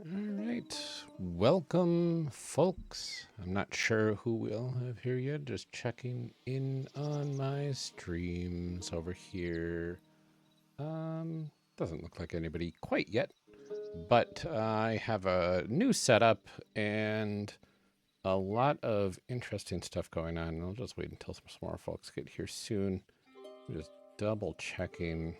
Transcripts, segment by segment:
All right. Welcome, folks. I'm not sure who we'll have here yet. Just checking in on my streams over here. Doesn't look like anybody quite yet, but I have a new setup and a lot of interesting stuff going on. I'll just wait until some more folks get here soon. I'm just double checking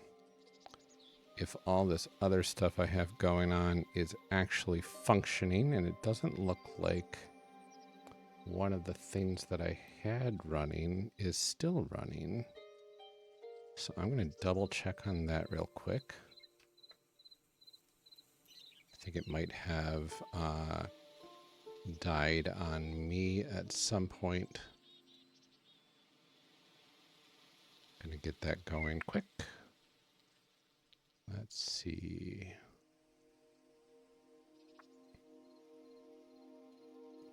if all this other stuff I have going on is actually functioning, and it doesn't look like one of the things that I had running is still running. So I'm going to double check on that real quick. I think it might have died on me at some point. Going to get that going quick. Let's see.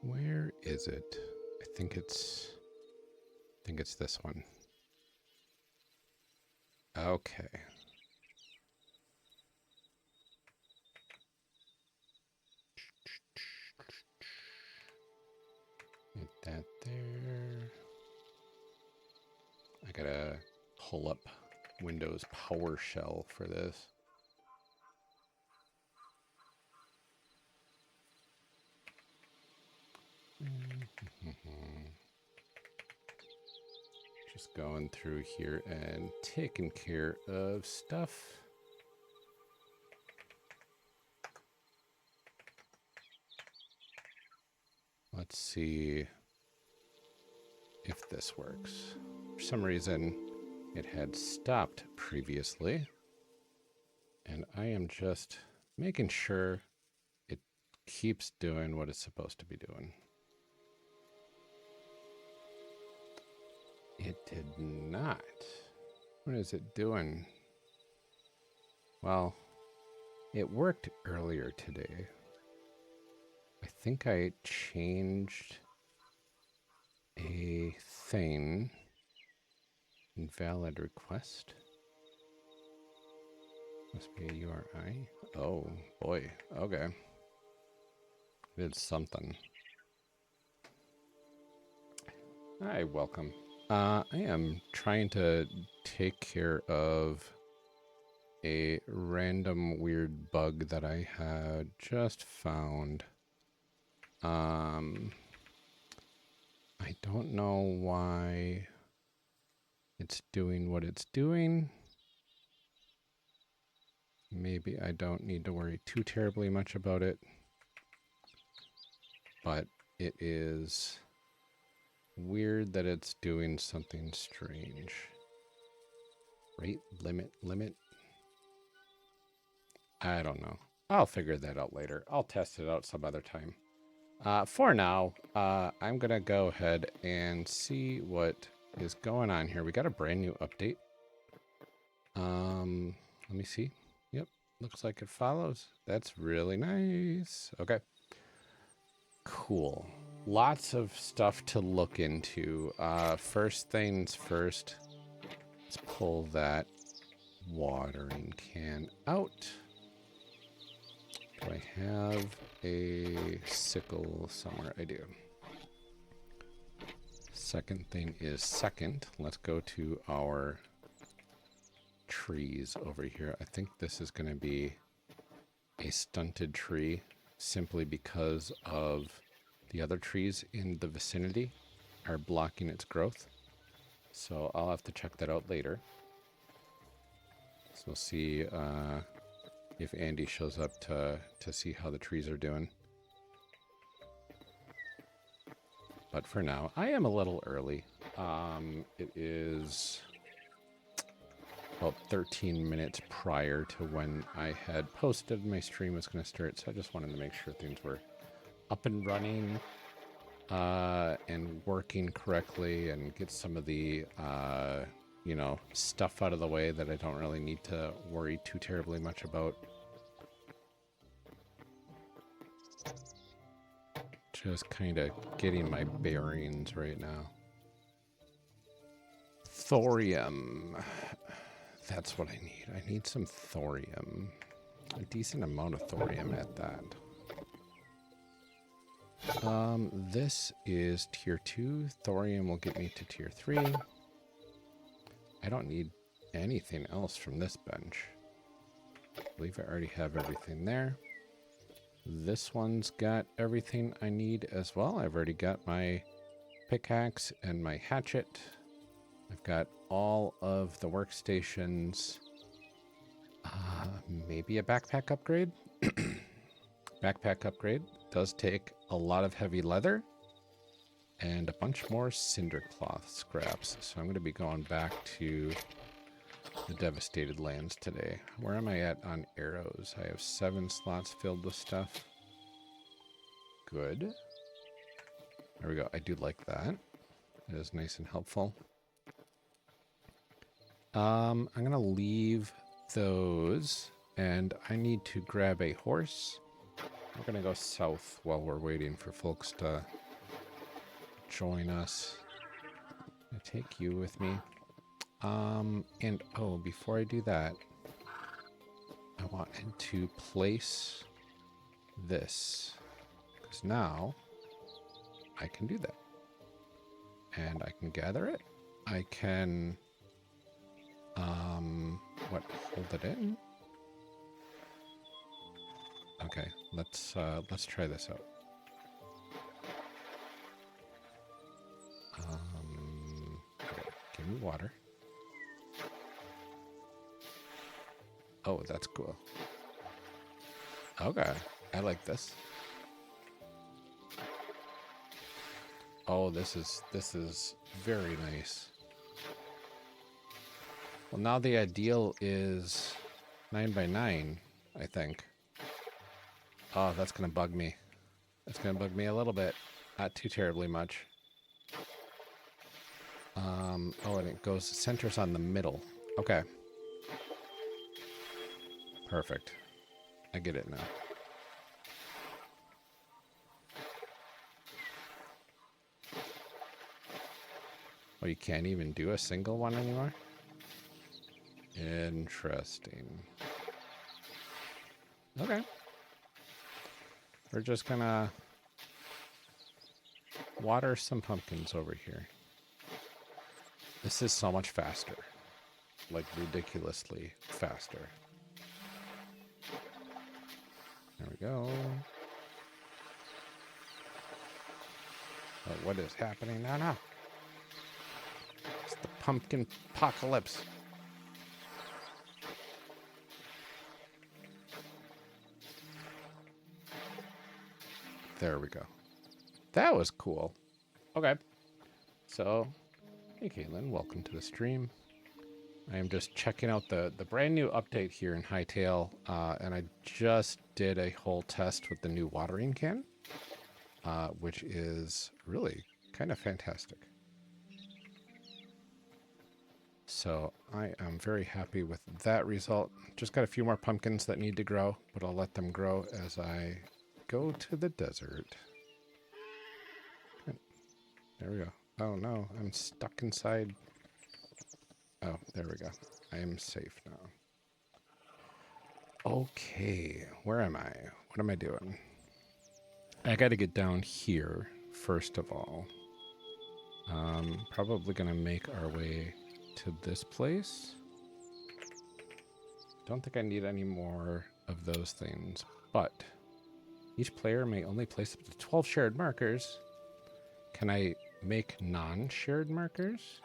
Where is it? I think it's this one. Okay. Get that there. I gotta pull up Windows PowerShell for this. Just going through here and taking care of stuff. Let's see if this works. For some reason, it had stopped previously, and I am just making sure it keeps doing what it's supposed to be doing. It did not. What is it doing? Well, it worked earlier today. I think I changed a thing. Invalid request. Must be a URI. Oh boy. Okay. Did something. Hi, welcome. I am trying to take care of a random weird bug that I had just found. I don't know why it's doing what it's doing. Maybe I don't need to worry too terribly much about it, but it is weird that it's doing something strange. Rate limit. I don't know. I'll figure that out later. I'll test it out some other time. For now, I'm going to go ahead and see what is going on here. We got a brand new update. Let me see. Yep, looks like it follows. That's really nice. Okay. Cool. Lots of stuff to look into. First things first, let's pull that watering can out. Do I have a sickle somewhere? I do. Second thing is second. Let's go to our trees over here. I think this is going to be a stunted tree simply because of the other trees in the vicinity are blocking its growth. So I'll have to check that out later. So we'll see if Andy shows up to see how the trees are doing. But for now, I am a little early. It is about 13 minutes prior to when I had posted my stream was going to start. So I just wanted to make sure things were up and running and working correctly and get some of the, stuff out of the way that I don't really need to worry too terribly much about. Just kind of getting my bearings right now. Thorium. That's what I need. I need some thorium. A decent amount of thorium at that. This is tier 2. Thorium will get me to tier 3. I don't need anything else from this bench. I believe I already have everything there. This one's got everything I need as well. I've already got my pickaxe and my hatchet. I've got all of the workstations. Maybe a backpack upgrade. Backpack upgrade does take a lot of heavy leather and a bunch more cinder cloth scraps. So I'm going to be going back to the devastated lands today. Where am I at on arrows? I have 7 slots filled with stuff. Good. There we go. I do like that. It is nice and helpful. I'm going to leave those, and I need to grab a horse. We're going to go south while we're waiting for folks to join us. I take you with me. And oh, before I do that, I wanted to place this, because now I can do that. And I can gather it. I can, hold it in? Okay, let's try this out. Okay, give me water. Oh, that's cool. Okay, I like this. Oh, this is very nice. Well, now the ideal is 9 by 9, I think. Oh, that's gonna bug me. That's gonna bug me a little bit. Not too terribly much. Oh, and it centers on the middle. Okay. Perfect. I get it now. Oh, you can't even do a single one anymore? Interesting. Okay. We're just gonna water some pumpkins over here. This is so much faster. Like, ridiculously faster. There we go. Oh, what is happening now? No. It's the pumpkin apocalypse. There we go. That was cool. Okay. So, hey Caitlin, welcome to the stream. I am just checking out the brand new update here in Hytale, and I just did a whole test with the new watering can, which is really kind of fantastic. So I am very happy with that result. Just got a few more pumpkins that need to grow, but I'll let them grow as I go to the desert. There we go. Oh no, I'm stuck inside. Oh, there we go. I am safe now. Okay, where am I? What am I doing? I got to get down here first of all. Probably gonna make our way to this place. Don't think I need any more of those things, but each player may only place up to 12 shared markers. Can I make non-shared markers?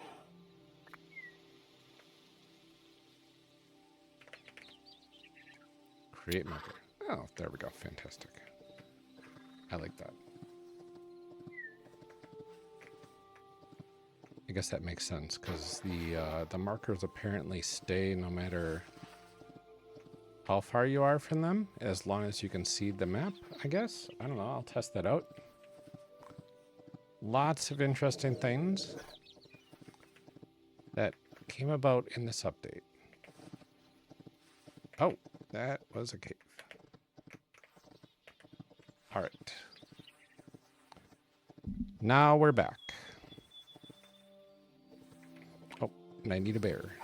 Create marker. Oh, there we go. Fantastic. I like that. I guess that makes sense because the markers apparently stay no matter how far you are from them, as long as you can see the map, I guess. I don't know. I'll test that out. Lots of interesting things that came about in this update. Oh, that was a cave. All right. Now we're back. Oh, and I need a bear.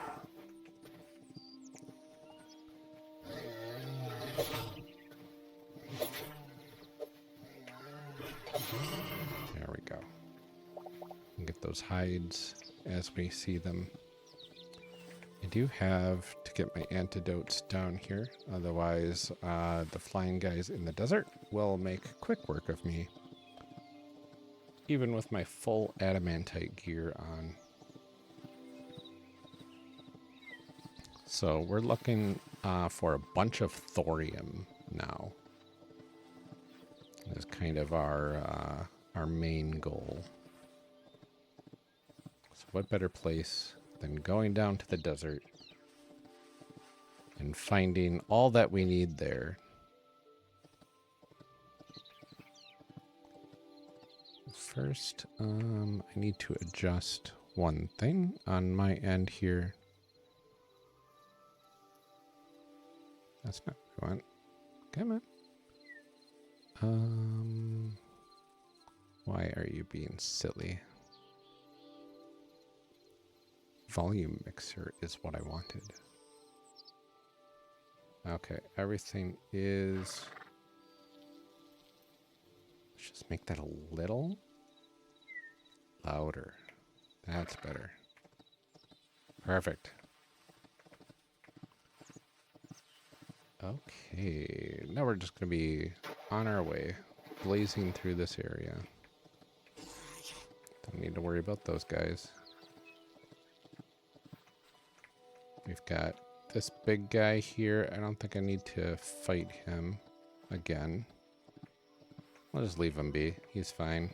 those hides as we see them. I do have to get my antidotes down here. Otherwise, the flying guys in the desert will make quick work of me. Even with my full adamantite gear on. So we're looking for a bunch of thorium now. That's kind of our main goal. So what better place than going down to the desert and finding all that we need there. First, I need to adjust one thing on my end here. That's not what I want. Come on. Why are you being silly? Volume mixer is what I wanted. Okay, everything is... Let's just make that a little louder. That's better. Perfect. Okay, now we're just going to be on our way, blazing through this area. Don't need to worry about those guys. We've got this big guy here. I don't think I need to fight him again. I'll just leave him be. He's fine.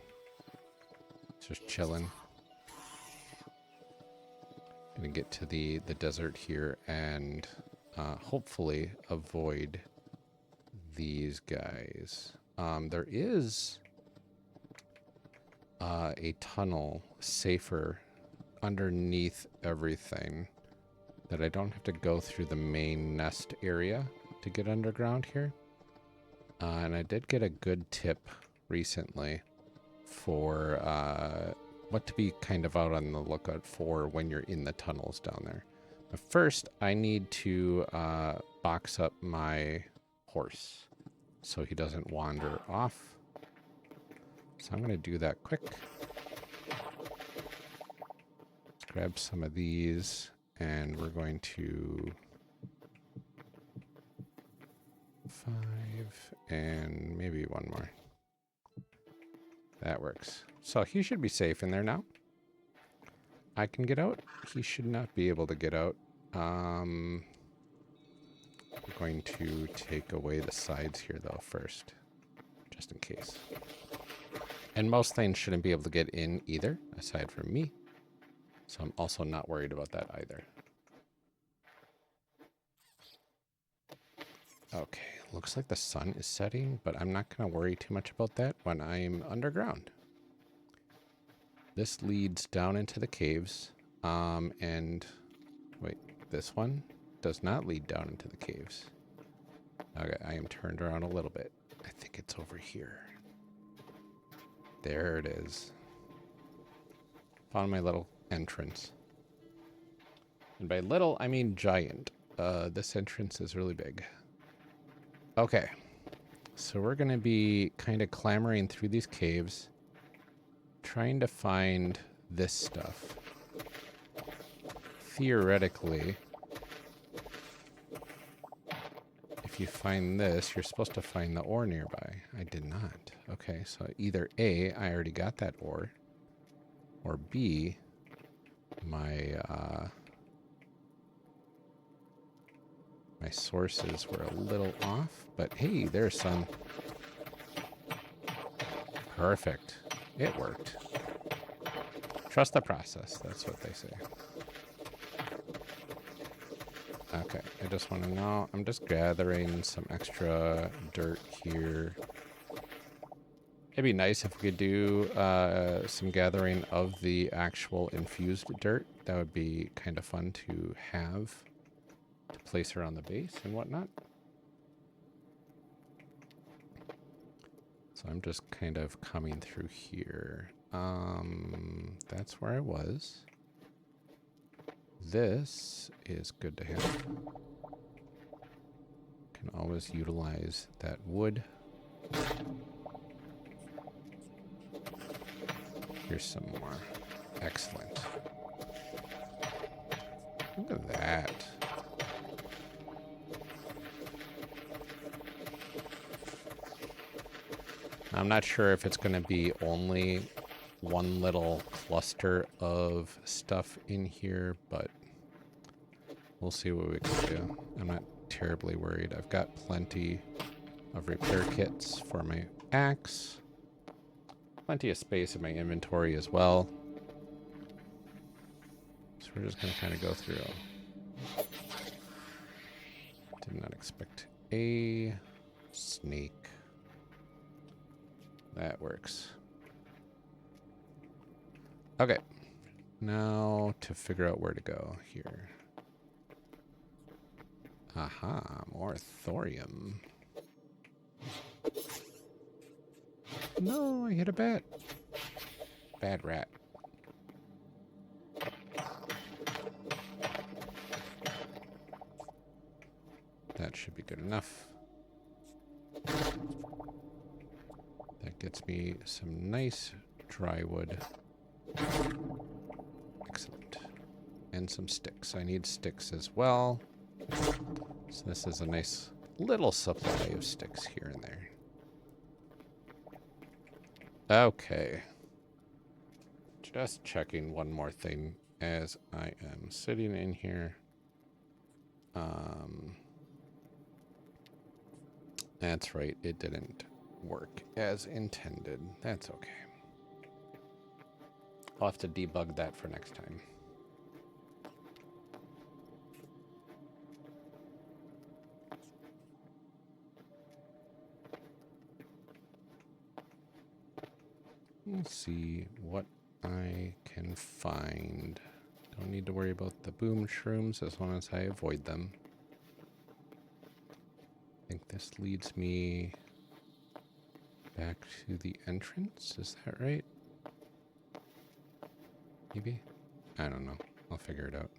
He's just chilling. Gonna get to the desert here and hopefully avoid these guys. There is a tunnel safer underneath everything that I don't have to go through the main nest area to get underground here. And I did get a good tip recently for what to be kind of out on the lookout for when you're in the tunnels down there. But first, I need to box up my horse so he doesn't wander off. So I'm going to do that quick. Let's grab some of these, and we're going to 5 and maybe one more. That works. So he should be safe in there now. I can get out. He should not be able to get out. I'm going to take away the sides here though first, just in case. And most things shouldn't be able to get in either, aside from me. So I'm also not worried about that either. Okay, looks like the sun is setting, but I'm not going to worry too much about that when I'm underground. This leads down into the caves, and wait, this one does not lead down into the caves. Okay, I am turned around a little bit. I think it's over here. There it is. Found my little entrance. And by little, I mean giant. This entrance is really big. Okay, so we're going to be kind of clambering through these caves, trying to find this stuff. Theoretically, if you find this, you're supposed to find the ore nearby. I did not. Okay, so either A, I already got that ore, or B, my my sources were a little off, but hey, there's some. Perfect. It worked. Trust the process. That's what they say. Okay, I just want to know. I'm just gathering some extra dirt here. It'd be nice if we could do some gathering of the actual infused dirt. That would be kind of fun to have. To place around the base and whatnot. So I'm just kind of coming through here. That's where I was. This is good to have. Can always utilize that wood. Here's some more Excellent. Look at that. I'm not sure if it's going to be only one little cluster of stuff in here, but we'll see what we can do. I'm not terribly worried. I've got plenty of repair kits for my axe. Plenty of space in my inventory as well. So we're just going to kind of go through. Did not expect a snake. That works. Okay. Now to figure out where to go here. Aha, more thorium. No, I hit a bat. Bad rat. That should be good enough. That gets me some nice dry wood. Excellent. And some sticks. I need sticks as well. So this is a nice little supply of sticks here and there. Okay. Just checking one more thing as I am sitting in here. That's right, it didn't work as intended. That's okay. I'll have to debug that for next time. Let's see what I can find. Don't need to worry about the boom shrooms as long as I avoid them. I think this leads me back to the entrance. Is that right? Maybe? I don't know. I'll figure it out.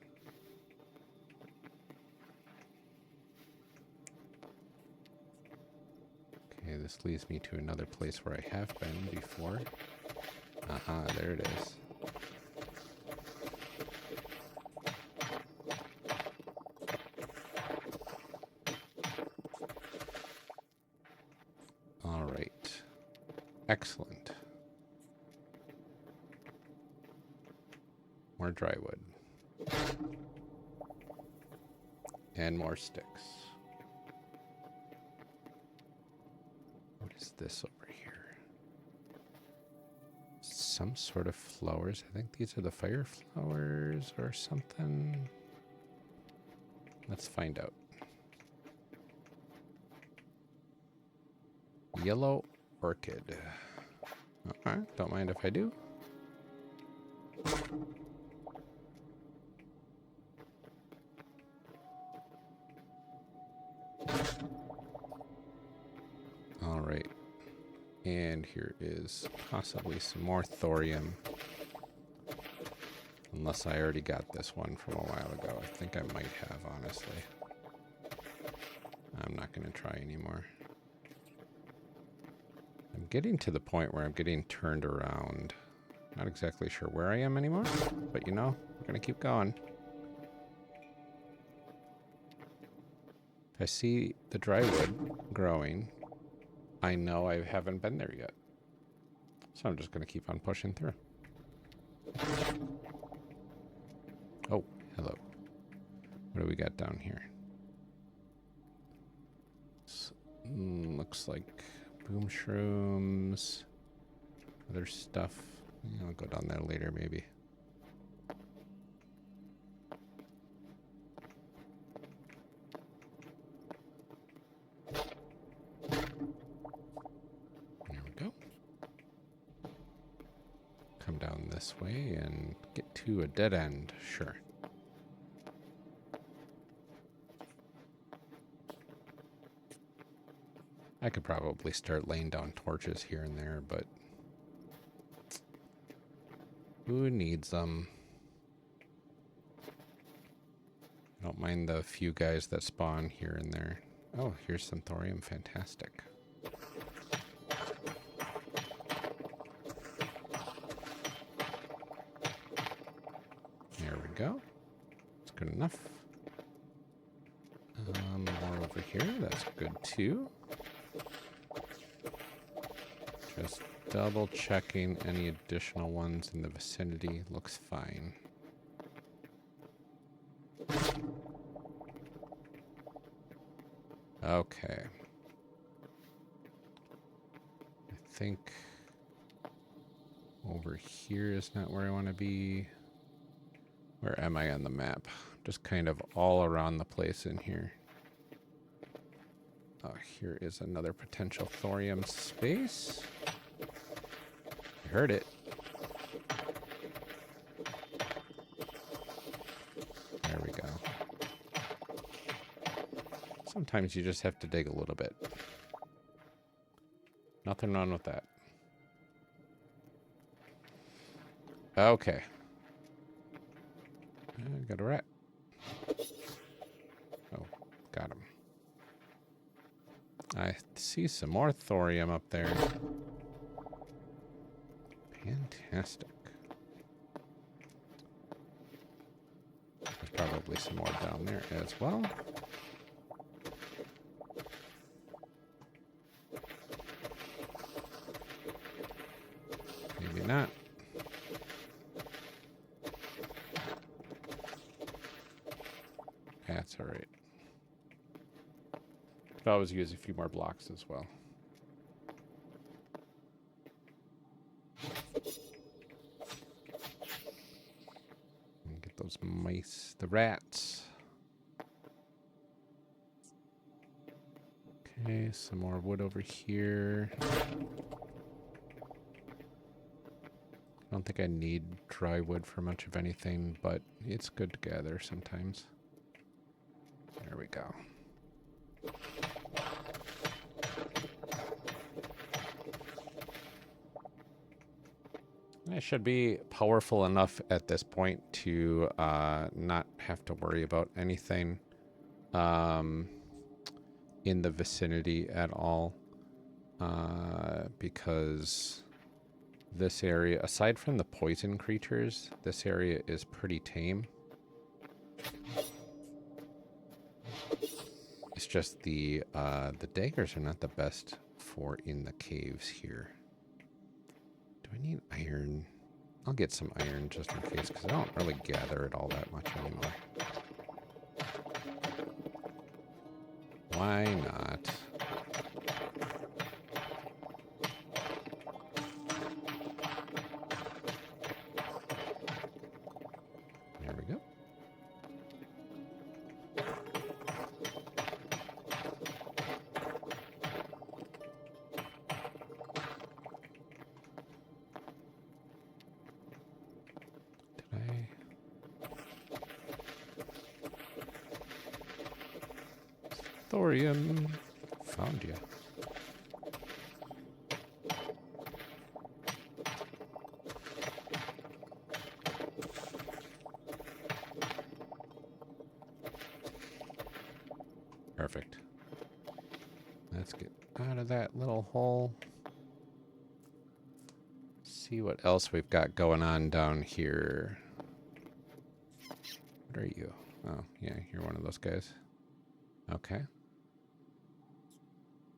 Okay, this leads me to another place where I have been before. Aha, there it is. All right. Excellent. More dry wood. And more sticks. What is this over here? Some sort of flowers. I think these are the fire flowers or something. Let's find out. Yellow orchid. Alright, don't mind if I do. Alright. And here is possibly some more thorium. Unless I already got this one from a while ago. I think I might have, honestly. I'm not going to try anymore. I'm getting to the point where I'm getting turned around. Not exactly sure where I am anymore, but you know, we're going to keep going. If I see the dry wood growing, I know I haven't been there yet. So I'm just going to keep on pushing through. Oh, hello. What do we got down here? Looks like boom shrooms, other stuff. I'll go down there later, maybe. There we go. Come down this way and get to a dead end. Sure. I could probably start laying down torches here and there, but who needs them? I don't mind the few guys that spawn here and there. Oh, here's some thorium. Fantastic. go. That's good enough. More over here. That's good too. Just double checking any additional ones in the vicinity. Looks fine. Okay. I think over here is not where I want to be. Where am I on the map? Just kind of all around the place in here. Oh, here is another potential thorium space. I heard it. There we go. Sometimes you just have to dig a little bit. Nothing wrong with that. Okay. Got a rat. Oh, got him. I see some more thorium up there. Fantastic. There's probably some more down there as well. Maybe not. That's all right. Could always use a few more blocks as well. Get those mice, the rats. Okay, some more wood over here. I don't think I need dry wood for much of anything, but it's good to gather sometimes. There we go. I should be powerful enough at this point to not have to worry about anything in the vicinity at all, because this area, aside from the poison creatures, this area is pretty tame. It's just the daggers are not the best for in the caves here. Do I need iron? I'll get some iron just in case, because I don't really gather it all that much anymore. Why not? There we go. Thorium. Found you. Perfect. Let's get out of that little hole. See what else we've got going on down here. What are you? Oh, yeah, you're one of those guys. Okay.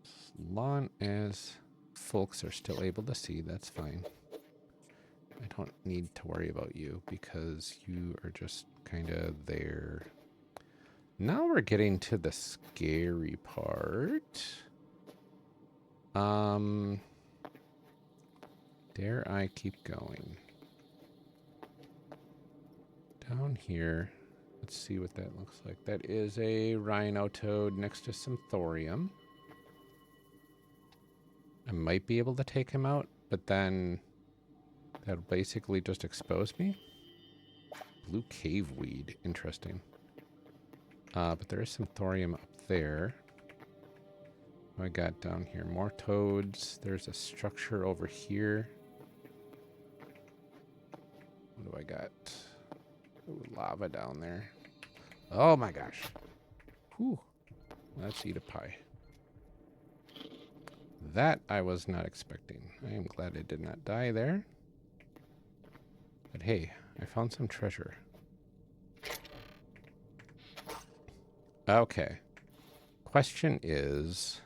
As long as folks are still able to see, that's fine. I don't need to worry about you because you are just kind of there. Now we're getting to the scary part. Dare I keep going? Down here, let's see what that looks like. That is a rhino toad next to some thorium. I might be able to take him out, but then that'll basically just expose me. Blue cave weed, interesting. But there is some thorium up there. What I got down here? More toads. There's a structure over here. What do I got? Ooh, lava down there. Oh my gosh. Whew. Let's eat a pie. That I was not expecting. I am glad I did not die there. But hey, I found some treasure. Okay. Question is,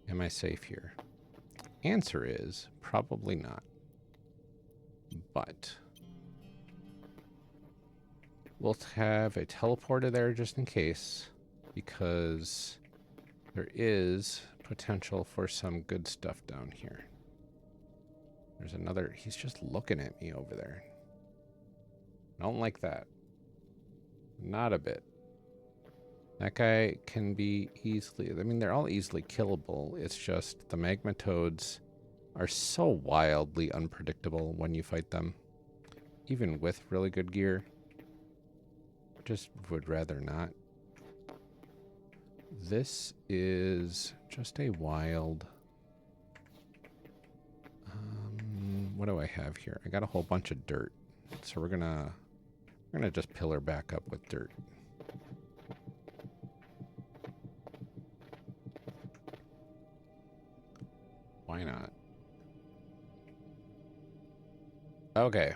am I safe here? Answer is probably not. But we'll have a teleporter there just in case, because there is potential for some good stuff down here. There's another. He's just looking at me over there. I don't like that. Not a bit. That guy can be easily... I mean, they're all easily killable. It's just the magma toads are so wildly unpredictable when you fight them. Even with really good gear. Just would rather not. This is just a wild... what do I have here? I got a whole bunch of dirt. So we're gonna just pillar back up with dirt. Why not? Okay.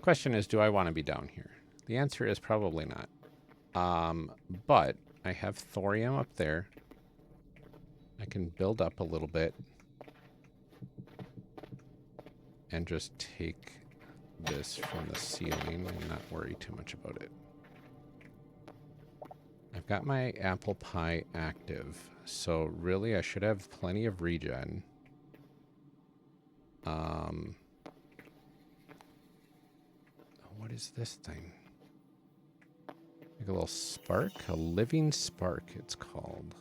Question is, do I want to be down here? The answer is probably not. But I have thorium up there. I can build up a little bit. And just take this from the ceiling and not worry too much about it. I've got my apple pie active, so really I should have plenty of regen. What is this thing? Like a little spark? A living spark, it's called.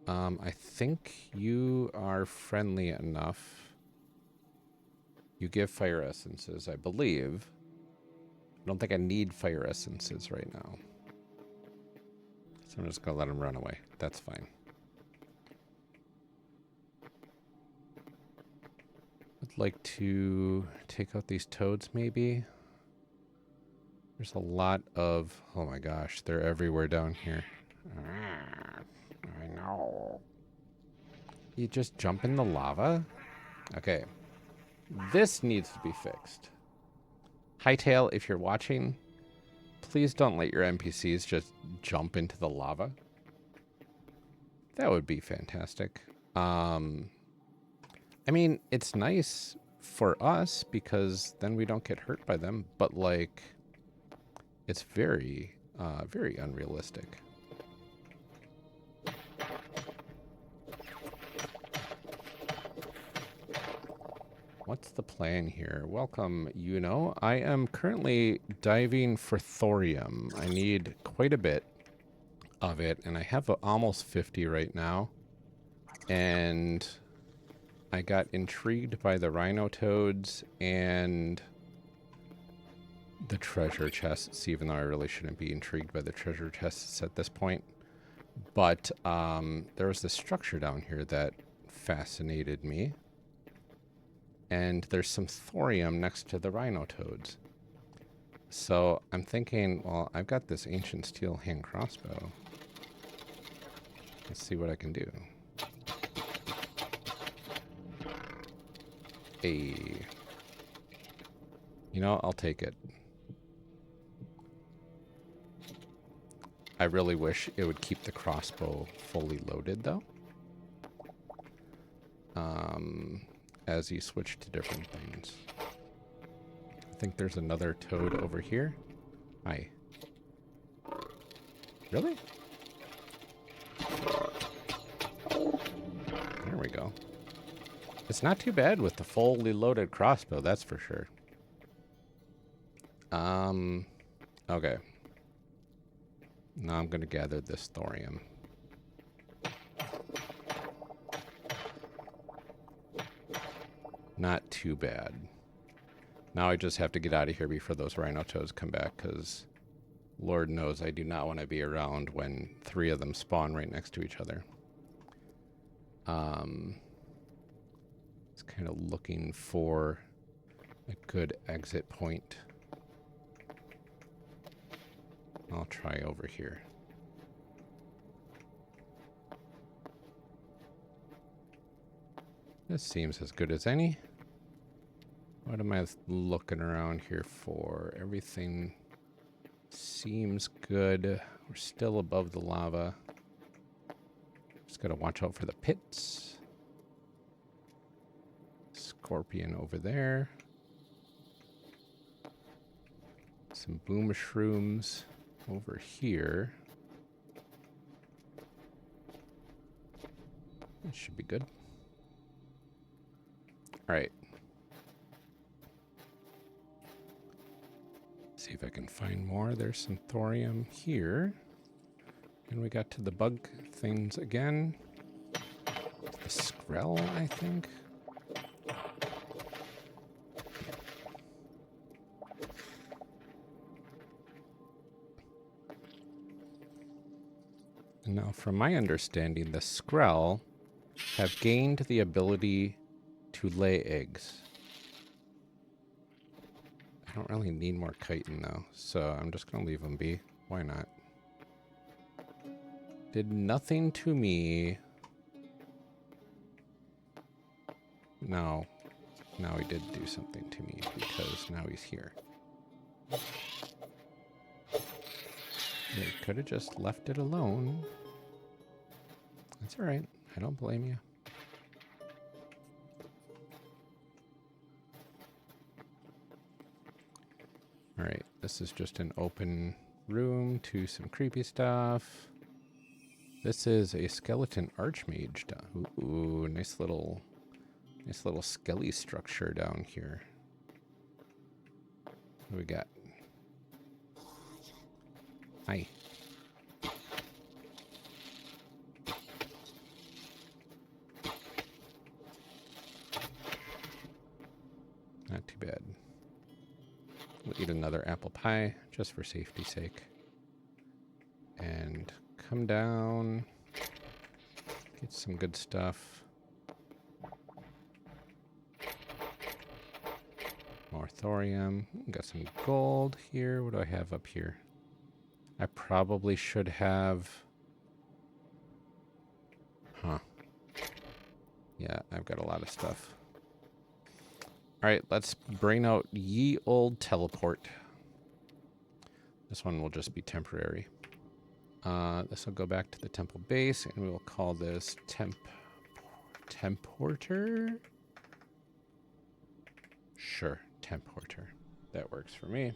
I think you are friendly enough. You give fire essences, I believe. I don't think I need fire essences right now. So I'm just going to let him run away. That's fine. I'd like to take out these toads, maybe. There's a lot of... Oh my gosh, they're everywhere down here. I know. You just jump in the lava? Okay. This needs to be fixed. Hytale, if you're watching, please don't let your NPCs just jump into the lava. That would be fantastic. I mean, it's nice for us because then we don't get hurt by them, but like, it's very, very unrealistic. What's the plan here? Welcome, you know. I am currently diving for thorium. I need quite a bit of it, and I have almost 50 right now. And I got intrigued by the rhino toads and the treasure chests, even though I really shouldn't be intrigued by the treasure chests at this point. But there was this structure down here that fascinated me. And there's some thorium next to the rhino toads. So I'm thinking, well, I've got this ancient steel hand crossbow. Let's see what I can do. Hey. You know, I'll take it. I really wish it would keep the crossbow fully loaded, though. As you switch to different things. I think there's another toad over here. Hi. Really? There we go. It's not too bad with the fully loaded crossbow, that's for sure. Okay. Now I'm gonna gather this thorium. Not too bad. Now I just have to get out of here before those rhino toads come back, because Lord knows I do not want to be around when 3 of them spawn right next to each other. It's kind of looking for a good exit point. I'll try over here. This seems as good as any. What am I looking around here for? Everything Seems good. We're still above the lava. Just gotta watch out for the pits. Scorpion over there. Some boom shrooms over here. That should be good. All right. See if I can find more. There's some thorium here. And we got to the bug things again. The Skrell, I think. And now, from my understanding, the Skrell have gained the ability to lay eggs. I don't really need more chitin though, so I'm just gonna leave them be. Why not? Did nothing to me. No. Now he did do something to me because now he's here. They could have just left it alone. That's alright. I don't blame you. Alright, this is just an open room to some creepy stuff. This is a skeleton archmage. Ooh, nice little skelly structure down here. What do we got? Hi. Not too bad. We'll eat another apple pie, just for safety's sake. And come down. Get some good stuff. More thorium. Got some gold here. What do I have up here? I probably should have... Huh. Yeah, I've got a lot of stuff. Alright, let's bring out ye old teleport. This one will just be temporary. This will go back to the temple base, and we will call this Temporter? Sure, Temporter. That works for me.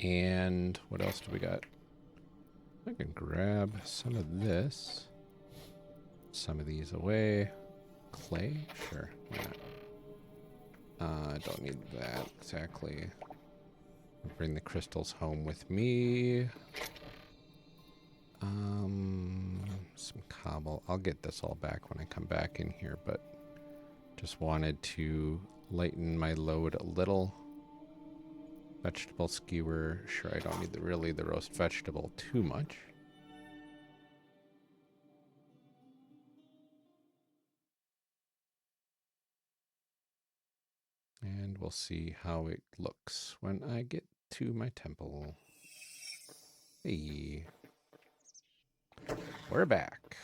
And what else do we got? I can grab some of this. Some of these away. Clay? Sure, why not? I don't need that exactly. Bring the crystals home with me. Some cobble. I'll get this all back when I come back in here, but just wanted to lighten my load a little. Vegetable skewer. Sure, I don't need the roast vegetable too much. And we'll see how it looks when I get to my temple. Hey. We're back.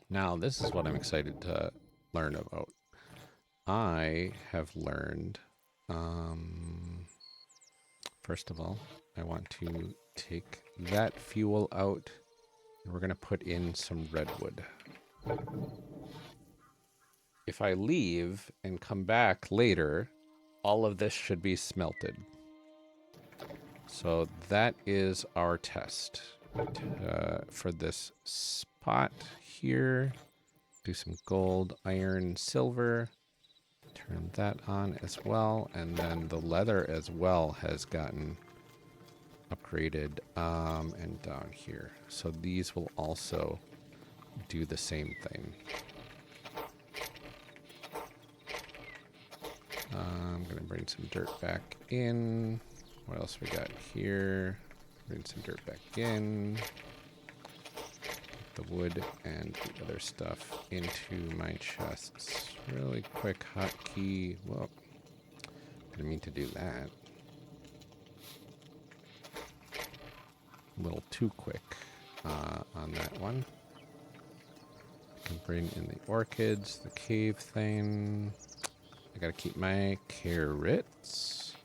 Now, this is what I'm excited to learn about. I have learned, first of all, I want to take that fuel out, and we're going to put in some redwood. If I leave and come back later, all of this should be smelted. So that is our test for this spot here. Do some gold, iron, silver. Turn that on as well. And then the leather as well has gotten upgraded and down here. So these will also do the same thing. I'm going to bring some dirt back in. What else we got here? Bring some dirt back in. Get the wood and the other stuff into my chests. Really quick hotkey. Whoa. Didn't mean to do that. A little too quick on that one. I can bring in the orchids, the cave thing. I gotta keep my carrots.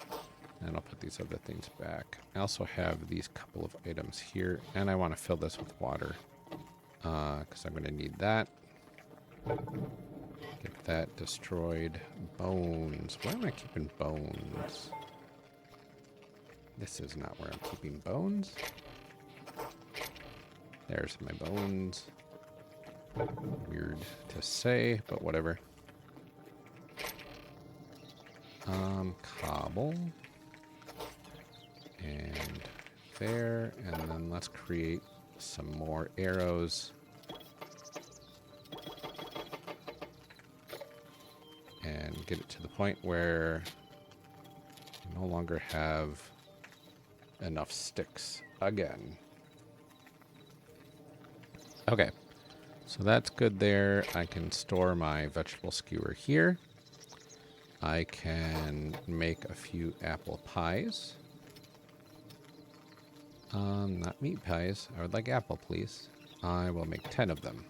And I'll put these other things back. I also have these couple of items here, and I want to fill this with water because I'm going to need that. Get that destroyed. Bones. Where am I keeping bones? This is not where I'm keeping bones. There's my bones. Weird to say, but whatever. Cobble. And there. And then let's create some more arrows. And get it to the point where I no longer have enough sticks again. Okay, so that's good there. I can store my vegetable skewer here. I can make a few apple pies. Not meat pies. I would like apple, please. I will make 10 of them.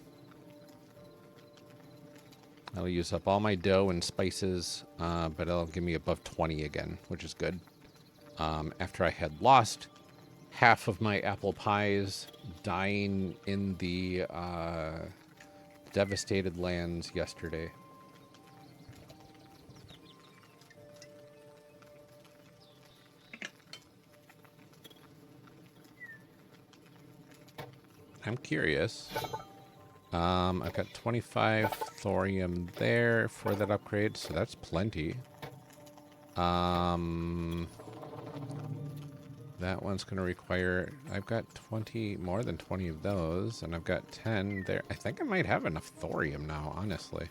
I'll use up all my dough and spices, but it'll give me above 20 again, which is good. After I had lost half of my apple pies dying in the devastated lands yesterday. I'm curious. I've got 25 thorium there for that upgrade, so that's plenty. That one's going to require... I've got 20, more than 20 of those, and I've got 10 there. I think I might have enough thorium now, honestly.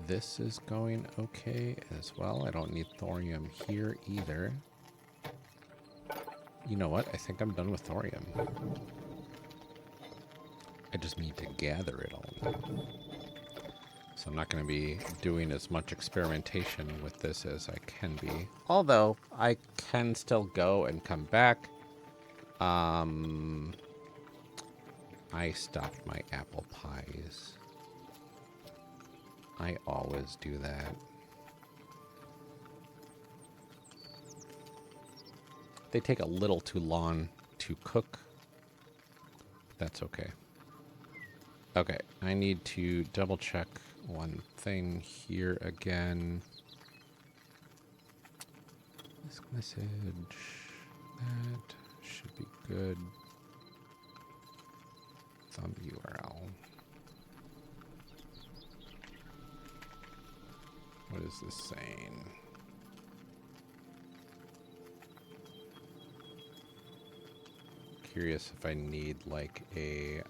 This is going okay as well. I don't need thorium here either. You know what? I think I'm done with thorium. I just need to gather it all now. So I'm not going to be doing as much experimentation with this as I can be. Although, I can still go and come back. I stopped my apple pies. I always do that. They take a little too long to cook. That's okay. Okay, I need to double check one thing here again. This message, that should be good. Thumb URL. What is this saying? Curious if I need like a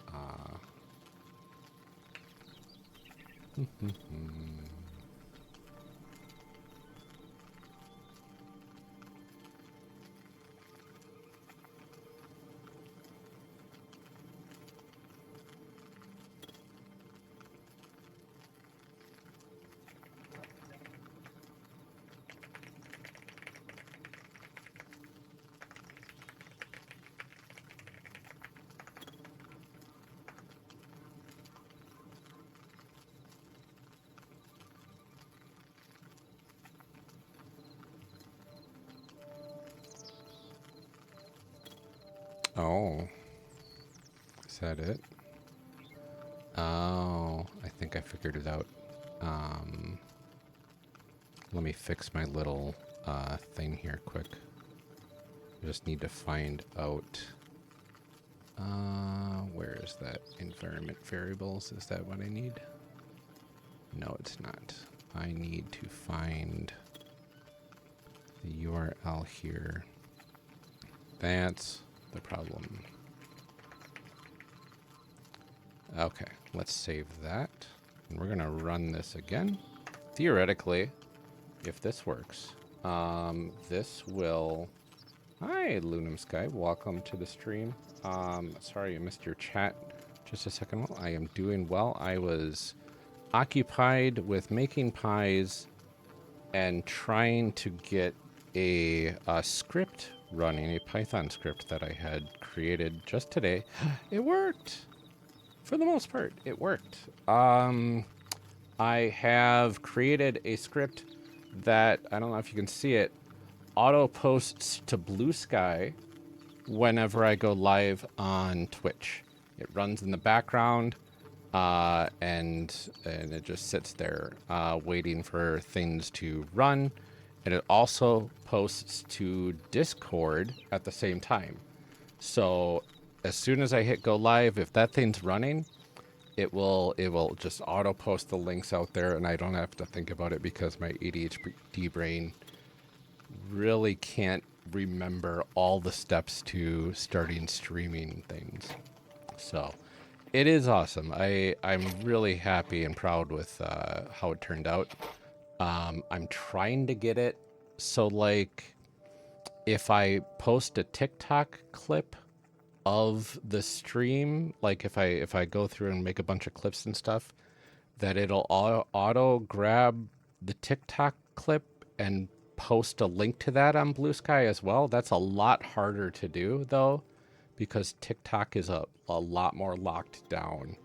oh, is that it? Oh, I think I figured it out. Let me fix my little thing here quick. I just need to find out where is that environment variables? Is that what I need? No, it's not. I need to find the URL here. That's the problem. Okay, let's save that. And we're gonna run this again. Theoretically, if this works, this will... Hi, Lunum Sky. Welcome to the stream. Sorry I missed your chat just a second. Well, I am doing well. I was occupied with making pies and trying to get a script running, a Python script that I had created just today. It worked! For the most part, it worked. I have created a script that, I don't know if you can see it, auto posts to Blue Sky whenever I go live on Twitch. It runs in the background, and it just sits there waiting for things to run. And it also posts to Discord at the same time. So as soon as I hit go live, if that thing's running, it will just auto post the links out there, and I don't have to think about it because my ADHD brain really can't remember all the steps to starting streaming things. So it is awesome. I'm really happy and proud with how it turned out. I'm trying to get it so, like, if I post a TikTok clip of the stream, like if I go through and make a bunch of clips and stuff, that it'll auto grab the TikTok clip and post a link to that on Blue Sky as well. That's a lot harder to do though, because TikTok is a lot more locked down.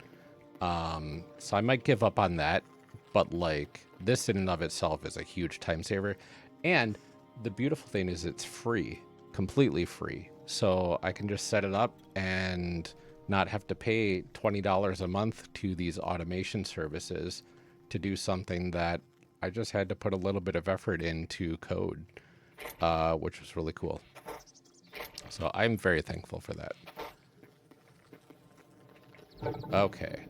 So I might give up on that, but like this in and of itself is a huge time saver. And the beautiful thing is it's free, completely free. So I can just set it up and not have to pay $20 a month to these automation services to do something that I just had to put a little bit of effort into code, which was really cool. So I'm very thankful for that. Okay.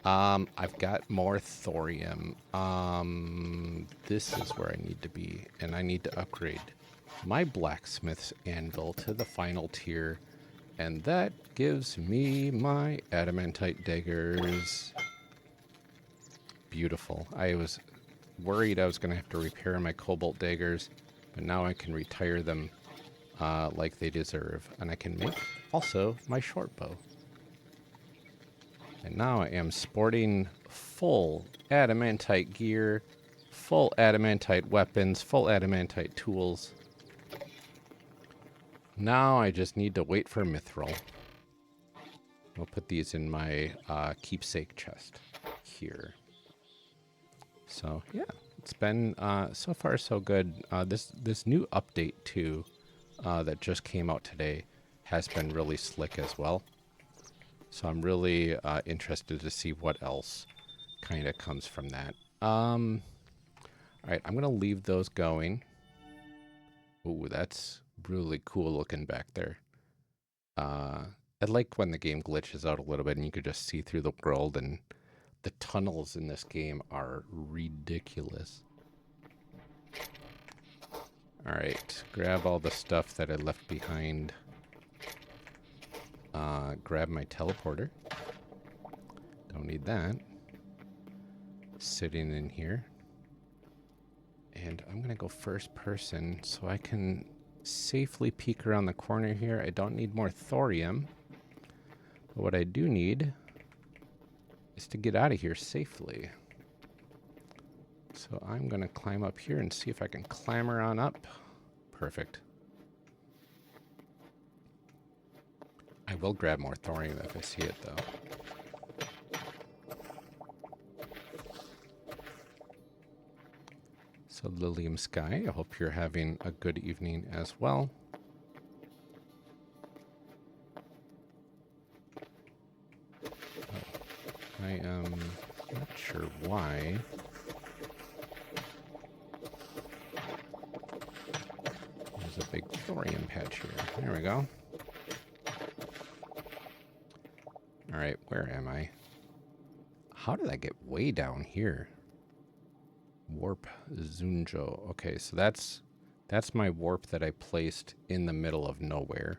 I've got more thorium. This is where I need to be, and I need to upgrade my blacksmith's anvil to the final tier, and that gives me my adamantite daggers. Beautiful. I was worried I was going to have to repair my cobalt daggers, but now I can retire them like they deserve, and I can make also my short bow. And now I am sporting full adamantite gear, full adamantite weapons, full adamantite tools. Now I just need to wait for mithril. I'll put these in my keepsake chest here. So yeah, it's been so far so good. This new update too that just came out today has been really slick as well. So I'm really interested to see what else kind of comes from that. All right, I'm going to leave those going. Ooh, that's really cool looking back there. I like when the game glitches out a little bit and you could just see through the world, and the tunnels in this game are ridiculous. All right, grab all the stuff that I left behind. Grab my teleporter. Don't need that. Sitting in here. And I'm going to go first person so I can safely peek around the corner here. I don't need more thorium. But what I do need is to get out of here safely. So I'm going to climb up here and see if I can clamber on up. Perfect. I will grab more thorium if I see it, though. So, Lilium Sky, I hope you're having a good evening as well. Oh, I am not sure why. There's a big thorium patch here. There we go. All right, where am I? How did I get way down here? Warp Zunjo. Okay, so that's my warp that I placed in the middle of nowhere.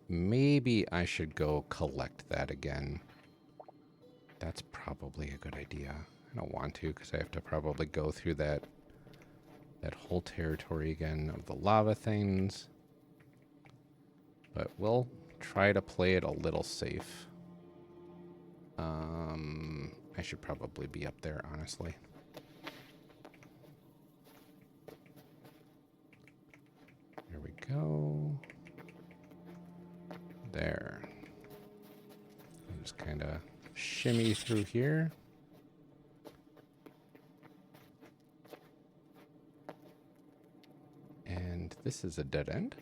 Maybe I should go collect that again. That's probably a good idea. I don't want to because I have to probably go through that whole territory again of the lava things. But we'll try to play it a little safe. I should probably be up there, honestly. There we go. There. Just kind of shimmy through here. And this is a dead end.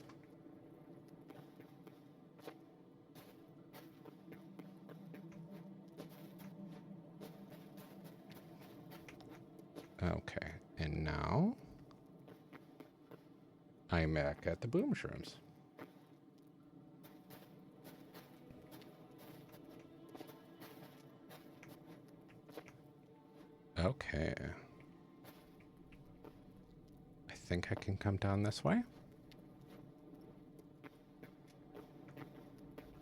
Okay, and now I'm back at the boom shrooms. Okay. I think I can come down this way.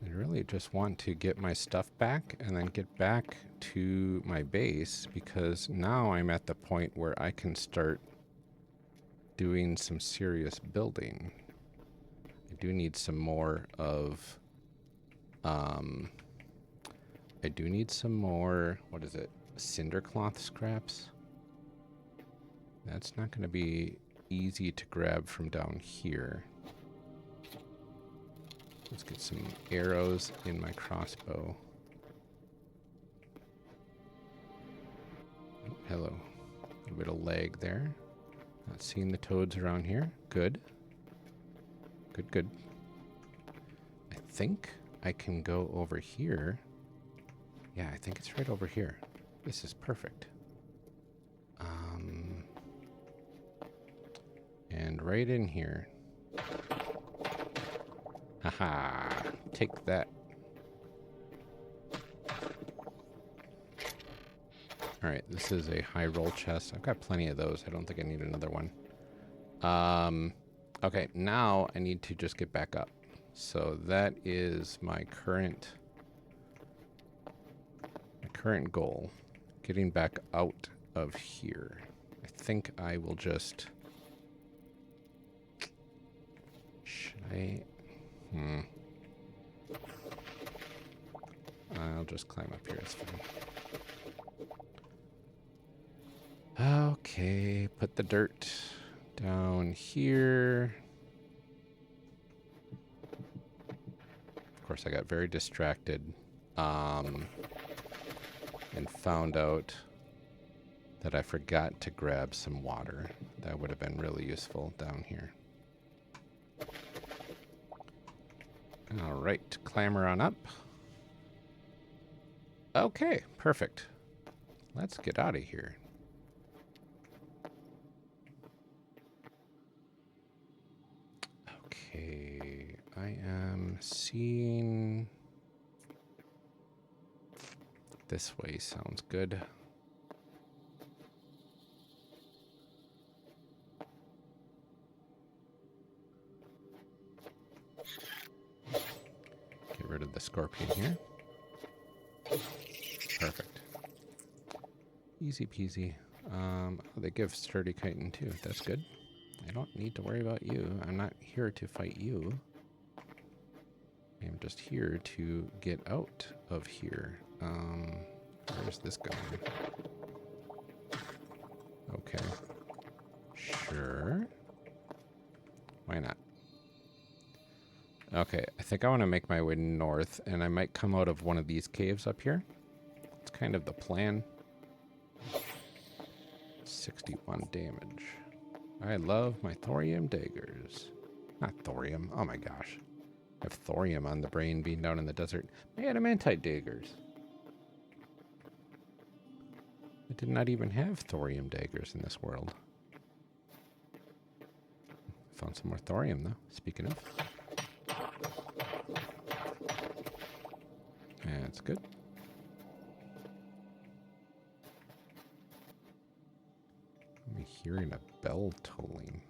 I really just want to get my stuff back and then get back to my base, because now I'm at the point where I can start doing some serious building. I do need some more of, I do need some more, what is it, cinder cloth scraps? That's not going to be easy to grab from down here. Let's get some arrows in my crossbow. Oh, hello. A little bit of lag there. Not seeing the toads around here. Good. Good, good. I think I can go over here. Yeah, I think it's right over here. This is perfect. And right in here. Haha, take that. All right, this is a high roll chest. I've got plenty of those. I don't think I need another one. Okay, now I need to just get back up. So that is my current goal, getting back out of here. I think I will just, should I? I'll just climb up here, it's fine. Okay, put the dirt down here. Of course, I got very distracted and found out that I forgot to grab some water. That would have been really useful down here. All right, clamber on up. Okay, perfect. Let's get out of here. Okay, I am seeing... This way sounds good. Get rid of the scorpion here. Perfect. Easy peasy. Oh, they give sturdy chitin too. That's good. I don't need to worry about you. I'm not here to fight you. I'm just here to get out of here. Where's this going? Okay. Sure. Why not? Okay, I think I want to make my way north, and I might come out of one of these caves up here. It's kind of the plan. 61 damage. I love my thorium daggers. Not thorium. Oh my gosh. I have thorium on the brain being down in the desert. My adamantite daggers. I did not even have thorium daggers in this world. Found some more thorium though, speaking of. That's good. I'm hearing a bell tolling.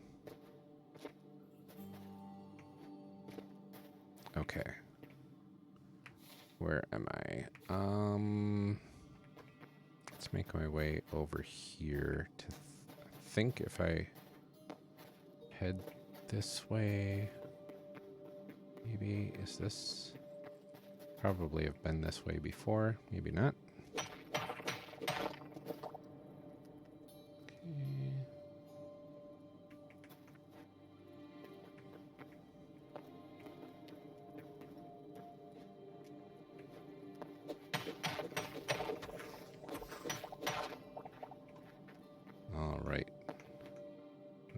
Okay. Where am I? Let's make my way over here to think if I head this way. Maybe, is this? Probably have been this way before. Maybe not.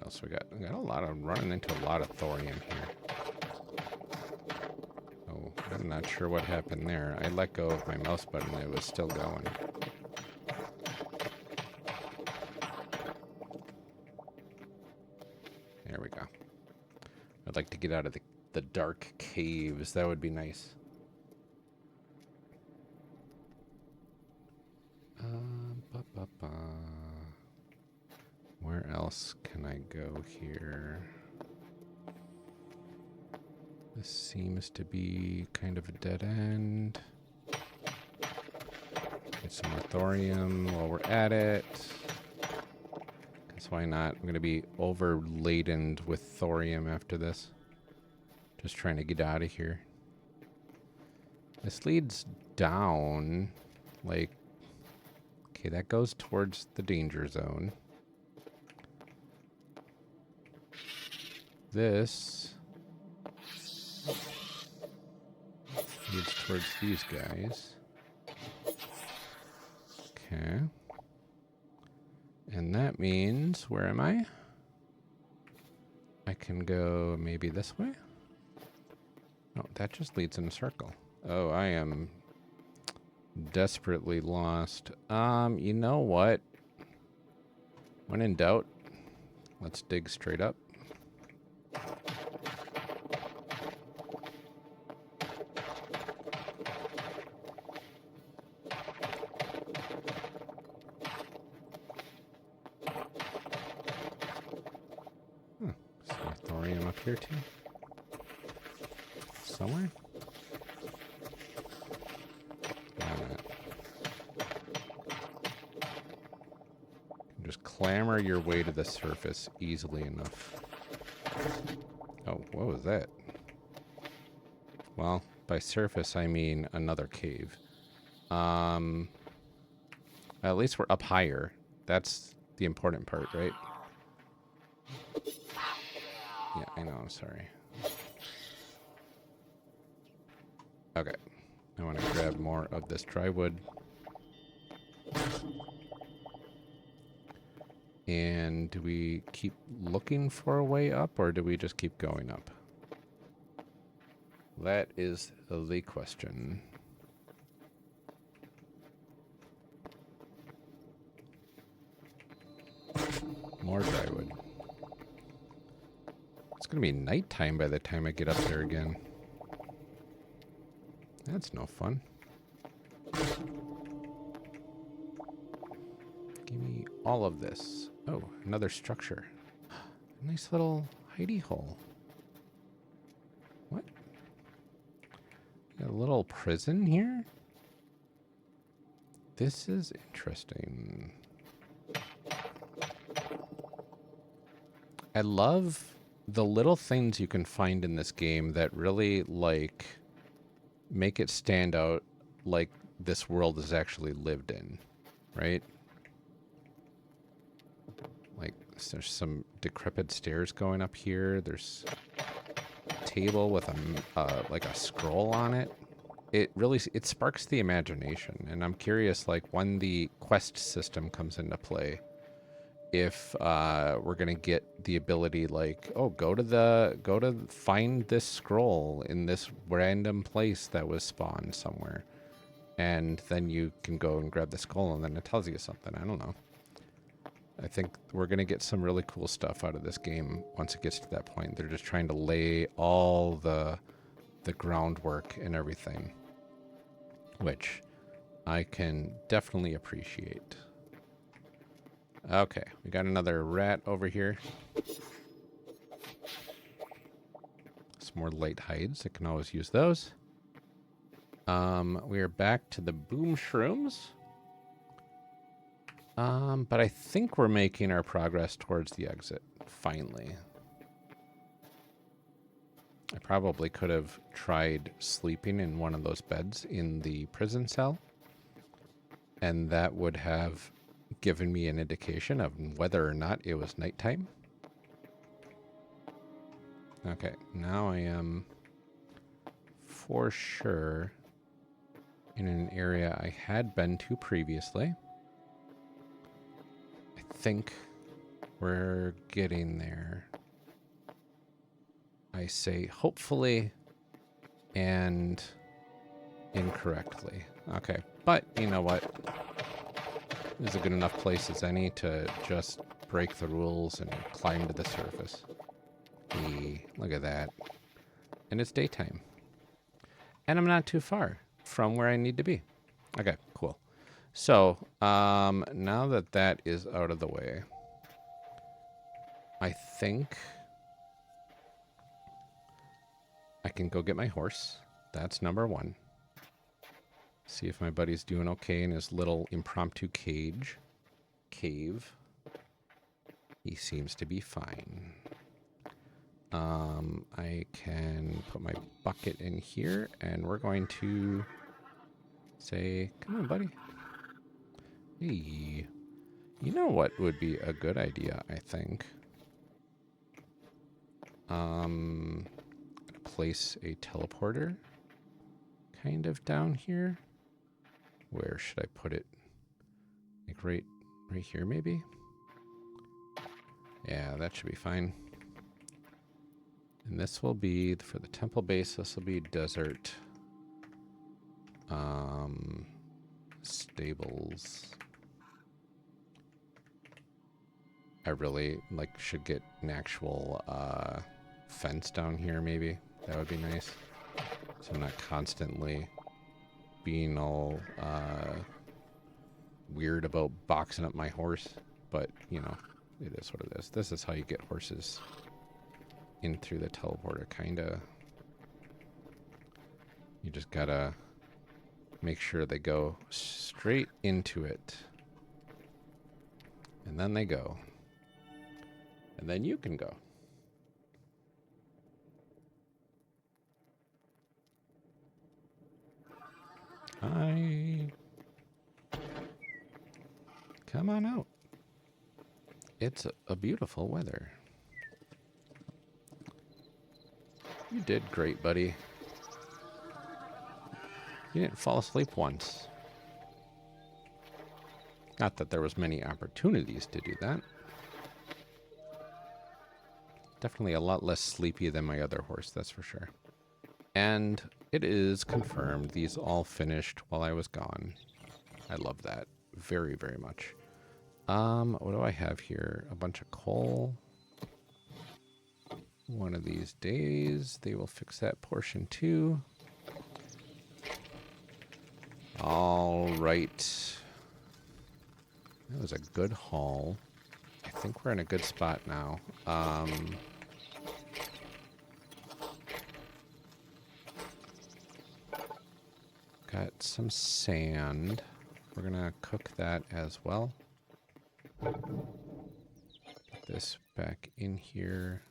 else we got? We got a lot of running into a lot of thorium here. Oh, I'm not sure what happened there. I let go of my mouse button. It was still going. There we go. I'd like to get out of the dark caves. That would be nice. Where else can I go here? This seems to be kind of a dead end. Get some more thorium while we're at it. Because why not? I'm going to be overladen with thorium after this. Just trying to get out of here. This leads down. Like, okay, that goes towards the danger zone. This leads towards these guys. Okay. And that means, where am I? I can go maybe this way? No, that just leads in a circle. Oh, I am desperately lost. You know what? When in doubt, let's dig straight up. Thorium up here too? Somewhere? Just clamber your way to the surface easily enough. Oh, what was that? Well, by surface I mean another cave. At least we're up higher. That's the important part, right? Yeah, I know, I'm sorry. Okay. I want to grab more of this dry wood. And do we keep looking for a way up, or do we just keep going up? That is the question. More dry wood. It's going to be nighttime by the time I get up there again. That's no fun. Give me all of this. Oh, another structure. Nice little hidey hole. What? Got a little prison here? This is interesting. I love the little things you can find in this game that really, like, make it stand out like this world is actually lived in, right? Like, there's some decrepit stairs going up here. There's a table with like a scroll on it. It really, it sparks the imagination, and I'm curious, like, when the quest system comes into play, if we're gonna get the ability, like, oh, go to find this scroll in this random place that was spawned somewhere, and then you can go and grab the scroll, and then it tells you something. I don't know. I think we're gonna get some really cool stuff out of this game once it gets to that point. They're just trying to lay all the groundwork and everything, which I can definitely appreciate. Okay, we got another rat over here. Some more light hides. I can always use those. We are back to the boom shrooms. But I think we're making our progress towards the exit, finally. I probably could have tried sleeping in one of those beds in the prison cell, and that would have given me an indication of whether or not it was nighttime. Okay, now I am for sure in an area I had been to previously. I think We're getting there. I say hopefully and incorrectly. Okay, but you know what? This is a good enough place as any to just break the rules and climb to the surface. Look at that. And it's daytime. And I'm not too far from where I need to be. Okay, cool. So, now that that is out of the way, I think I can go get my horse. That's number one. See if my buddy's doing okay in his little impromptu cave. He seems to be fine. I can put my bucket in here, and we're going to say, come on, buddy. Hey, you know what would be a good idea, I think? Place a teleporter kind of down here. Where should I put it? Like right here, maybe? Yeah, that should be fine. And this will be, for the temple base, this will be desert. Stables. I really, should get an actual, fence down here, maybe. That would be nice. So I'm not constantly being all, weird about boxing up my horse. But, you know, it is what it is. This is how you get horses in through the teleporter, kinda. You just gotta make sure they go straight into it. And then they go. And then you can go. Hi. Come on out. It's a beautiful weather. You did great, buddy. You didn't fall asleep once. Not that there was many opportunities to do that. Definitely a lot less sleepy than my other horse, that's for sure. And it is confirmed these all finished while I was gone. I love that very, very much. What do I have here? A bunch of coal. One of these days, they will fix that portion too. All right. That was a good haul. I think we're in a good spot now. Got some sand. We're gonna cook that as well. Put this back in here.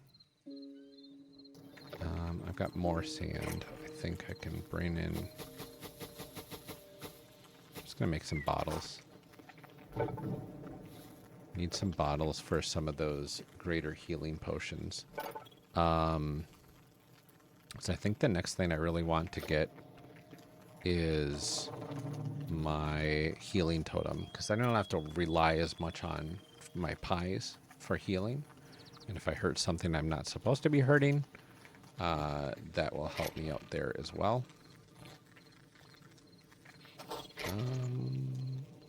I've got more sand. I think I can bring in. Just gonna make some bottles. Need some bottles for some of those greater healing potions. So I think the next thing I really want to get is my healing totem, because I don't have to rely as much on my pies for healing. And if I hurt something I'm not supposed to be hurting, that will help me out there as well.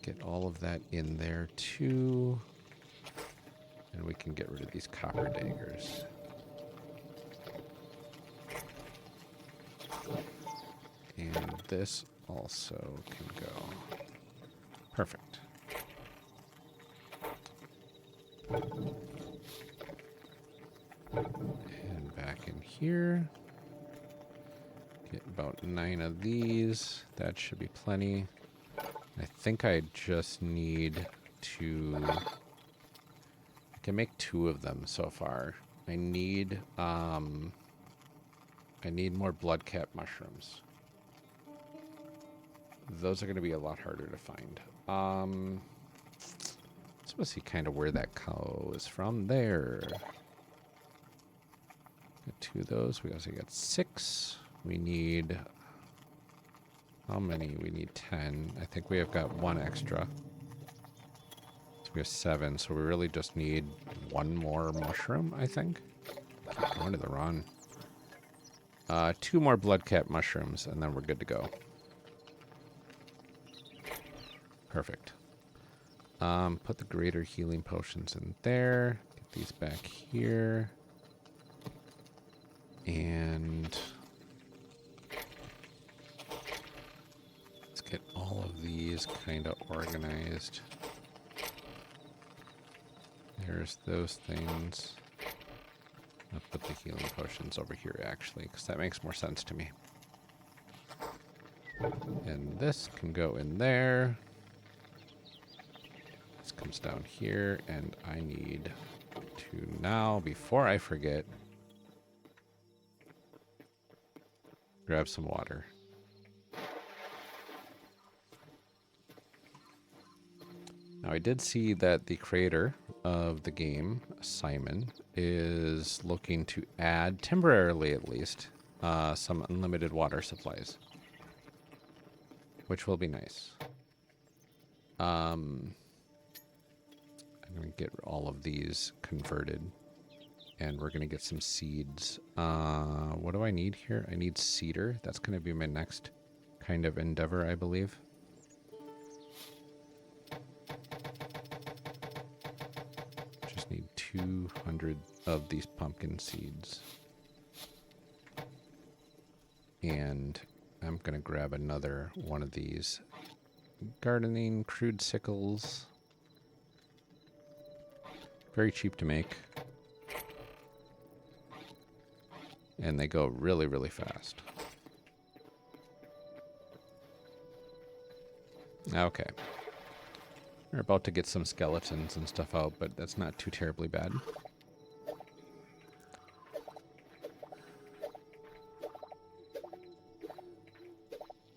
Get all of that in there too. And we can get rid of these copper daggers. And this also can go. Perfect. And back in here. Get about 9 of these. That should be plenty. I think I just need to... I can make 2 of them so far. I need more blood cap mushrooms. Those are going to be a lot harder to find. Let's see kind of where that cow is from. There. Got 2 of those. We also got 6. We need... How many? We need 10. I think we have got 1 extra. So We have 7, so we really just need 1 more mushroom, I think. Keep going to the run. 2 more bloodcat mushrooms, and then we're good to go. Perfect. Put the greater healing potions in there. Get these back here. And let's get all of these kind of organized. There's those things. I'll put the healing potions over here, actually, because that makes more sense to me. And this can go in there. This comes down here, and I need to now, before I forget, grab some water. Now, I did see that the creator of the game, Simon, is looking to add, temporarily at least, some unlimited water supplies, which will be nice. I'm going to get all of these converted, and we're going to get some seeds. What do I need here? I need cedar. That's going to be my next kind of endeavor, I believe. Just need 200 of these pumpkin seeds. And I'm going to grab another one of these gardening crude sickles. Very cheap to make. And they go really, really fast. Okay. We're about to get some skeletons and stuff out, but that's not too terribly bad.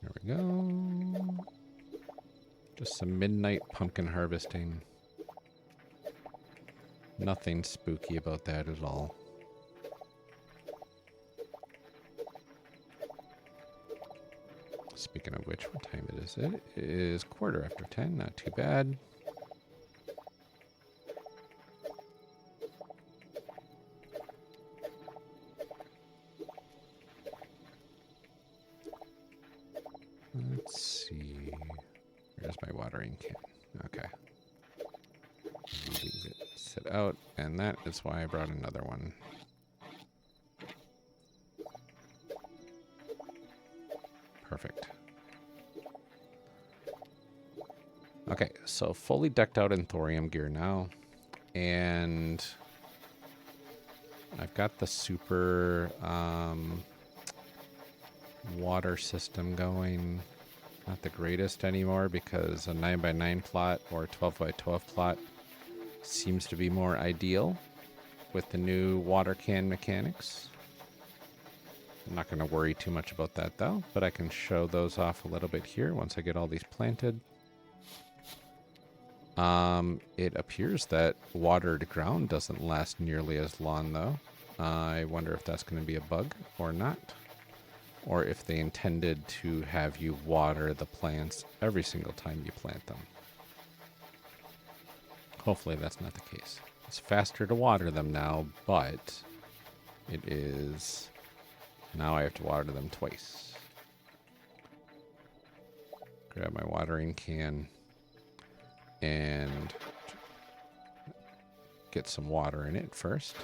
There we go. Just some midnight pumpkin harvesting. Nothing spooky about that at all. Speaking of which, what time it is? It is 10:15. Not too bad. Let's see. Where's my watering can? Okay. Leave it sit out, and that is why I brought another one. Perfect. Okay, so fully decked out in thorium gear now, and I've got the super water system going. Not the greatest anymore because a 9x9 plot or a 12x12 plot seems to be more ideal with the new water can mechanics. I'm not going to worry too much about that though, but I can show those off a little bit here once I get all these planted. It appears that watered ground doesn't last nearly as long though. I wonder if that's going to be a bug or not, or if they intended to have you water the plants every single time you plant them. Hopefully that's not the case. It's faster to water them now, but it is... Now I have to water them twice. Grab my watering can and get some water in it first.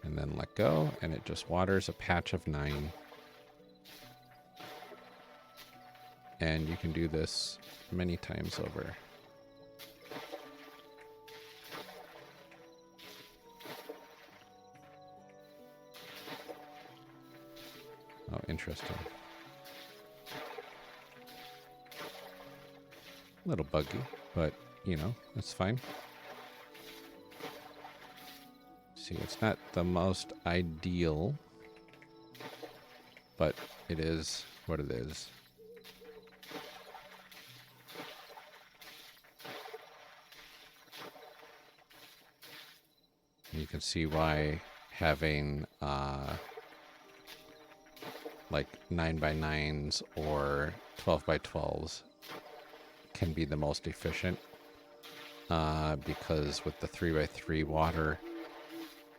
And then let go, and it just waters a patch of 9. And you can do this many times over. Oh, interesting. A little buggy, but, you know, that's fine. See, it's not the most ideal, but it is what it is. You can see why having like 9x9s or 12x12s can be the most efficient. because with the 3x3 water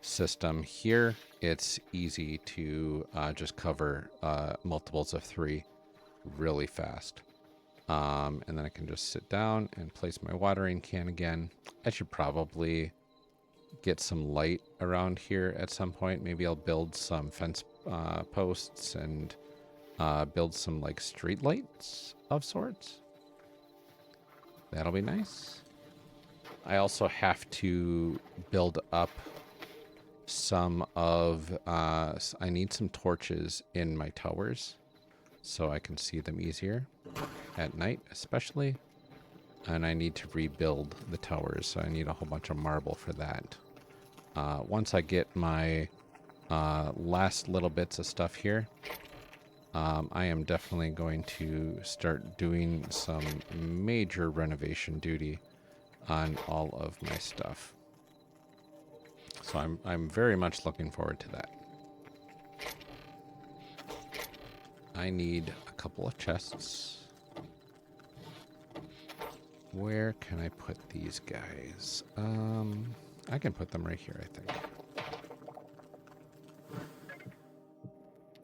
system here, it's easy to just cover multiples of 3 really fast. And then I can just sit down and place my watering can again. I should probably get some light around here at some point. Maybe I'll build some fence posts and build some like street lights of sorts. That'll be nice. I also have to build up some of, I need some torches in my towers so I can see them easier at night especially. And I need to rebuild the towers, so I need a whole bunch of marble for that. Once I get my last little bits of stuff here, I am definitely going to start doing some major renovation duty on all of my stuff. So I'm very much looking forward to that. I need a couple of chests. Where can I put these guys? I can put them right here, I think.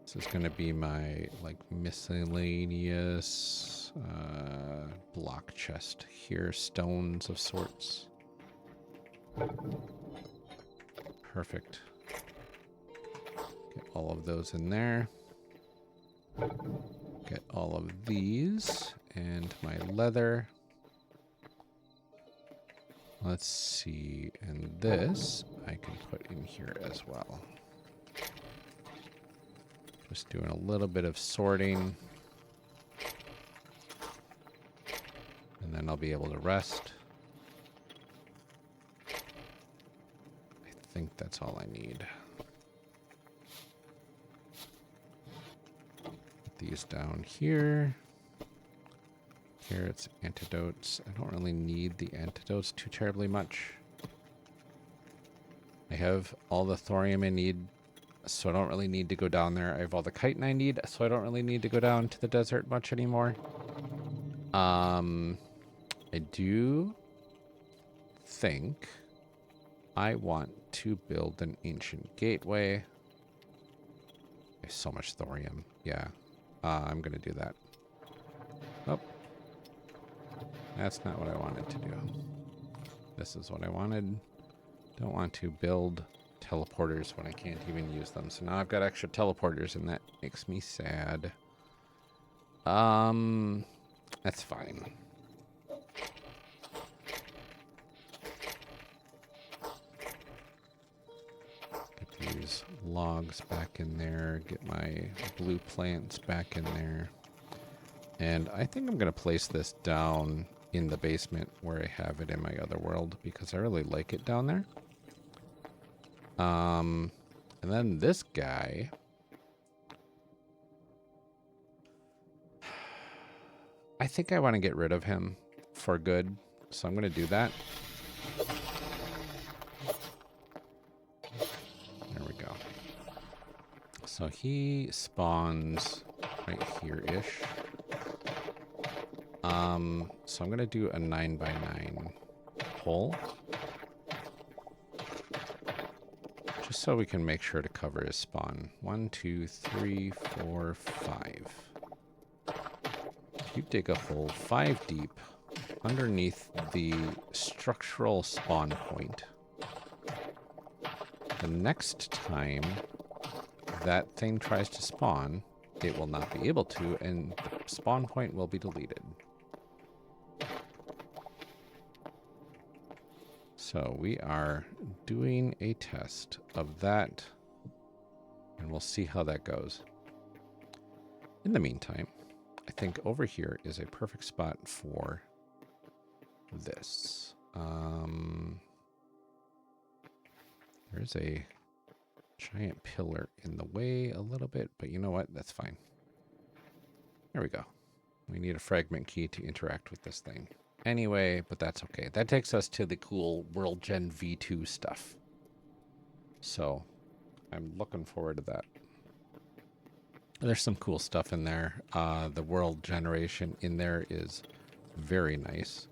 This is going to be my like miscellaneous block chest here, stones of sorts. Perfect. Get all of those in there. Get all of these and my leather. Let's see, and this I can put in here as well. Just doing a little bit of sorting. And then I'll be able to rest. I think that's all I need. Put these down here. Carrots, antidotes. I don't really need the antidotes too terribly much. I have all the thorium I need, so I don't really need to go down there. I have all the chitin I need, so I don't really need to go down to the desert much anymore. I do think I want to build an ancient gateway. I have so much thorium. Yeah, I'm going to do that. Oh. That's not what I wanted to do. This is what I wanted. Don't want to build teleporters when I can't even use them. So now I've got extra teleporters and that makes me sad. That's fine. Get these logs back in there. Get my blue plants back in there. And I think I'm going to place this down in the basement where I have it in my other world because I really like it down there. And then this guy. I think I want to get rid of him for good. So I'm going to do that. There we go. So he spawns right here-ish. So I'm going to do a 9x9 hole. Just so we can make sure to cover his spawn. 1, 2, 3, 4, 5. You dig a hole 5 deep underneath the structural spawn point. The next time that thing tries to spawn, it will not be able to, and the spawn point will be deleted. So we are doing a test of that, and we'll see how that goes. In the meantime, I think over here is a perfect spot for this. There's a giant pillar in the way a little bit, but you know what? That's fine. There we go. We need a fragment key to interact with this thing. Anyway, but that's okay. That takes us to the cool World Gen V2 stuff. So I'm looking forward to that. There's some cool stuff in there. The world generation in there is very nice.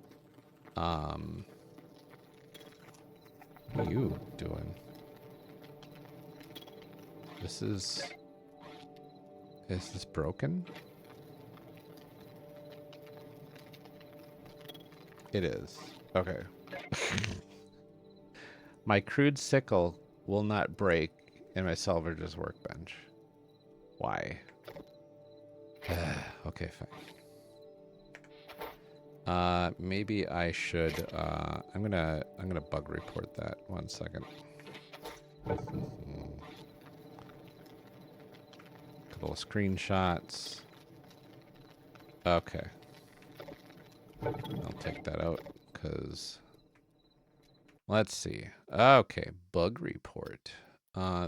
What are you doing? Is this broken? It is. Okay. My crude sickle will not break in my salvager's workbench. Why? Okay, fine. Maybe I should. I'm gonna bug report that. 1 second. Couple of screenshots. Okay. I'll take that out because. Let's see. Okay, bug report.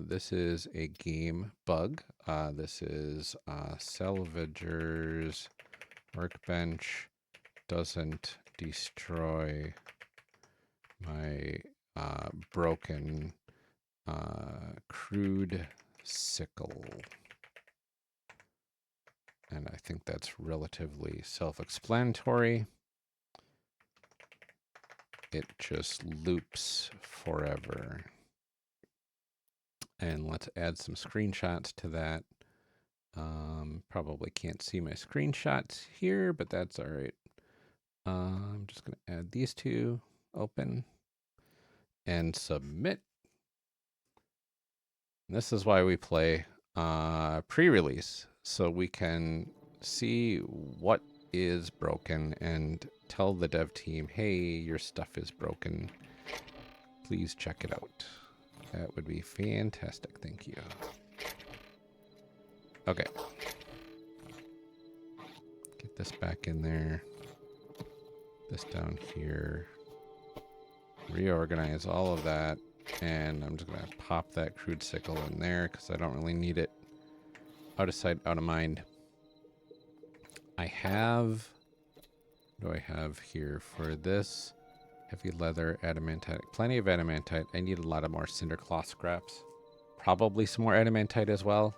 This is a game bug. This is salvager's workbench doesn't destroy my broken crude sickle. And I think that's relatively self-explanatory. It just loops forever. And let's add some screenshots to that. Probably can't see my screenshots here, but that's all right. I'm just going to add these two, open, and submit. And this is why we play pre-release, so we can see what is broken and tell the dev team, hey, your stuff is broken. Please check it out. That would be fantastic. Thank you. Okay. Get this back in there. This down here. Reorganize all of that. And I'm just going to pop that crude sickle in there because I don't really need it. Out of sight, out of mind. I have... What do I have here for this? Heavy leather, adamantite. Plenty of adamantite. I need a lot of more cinder cloth scraps. Probably some more adamantite as well.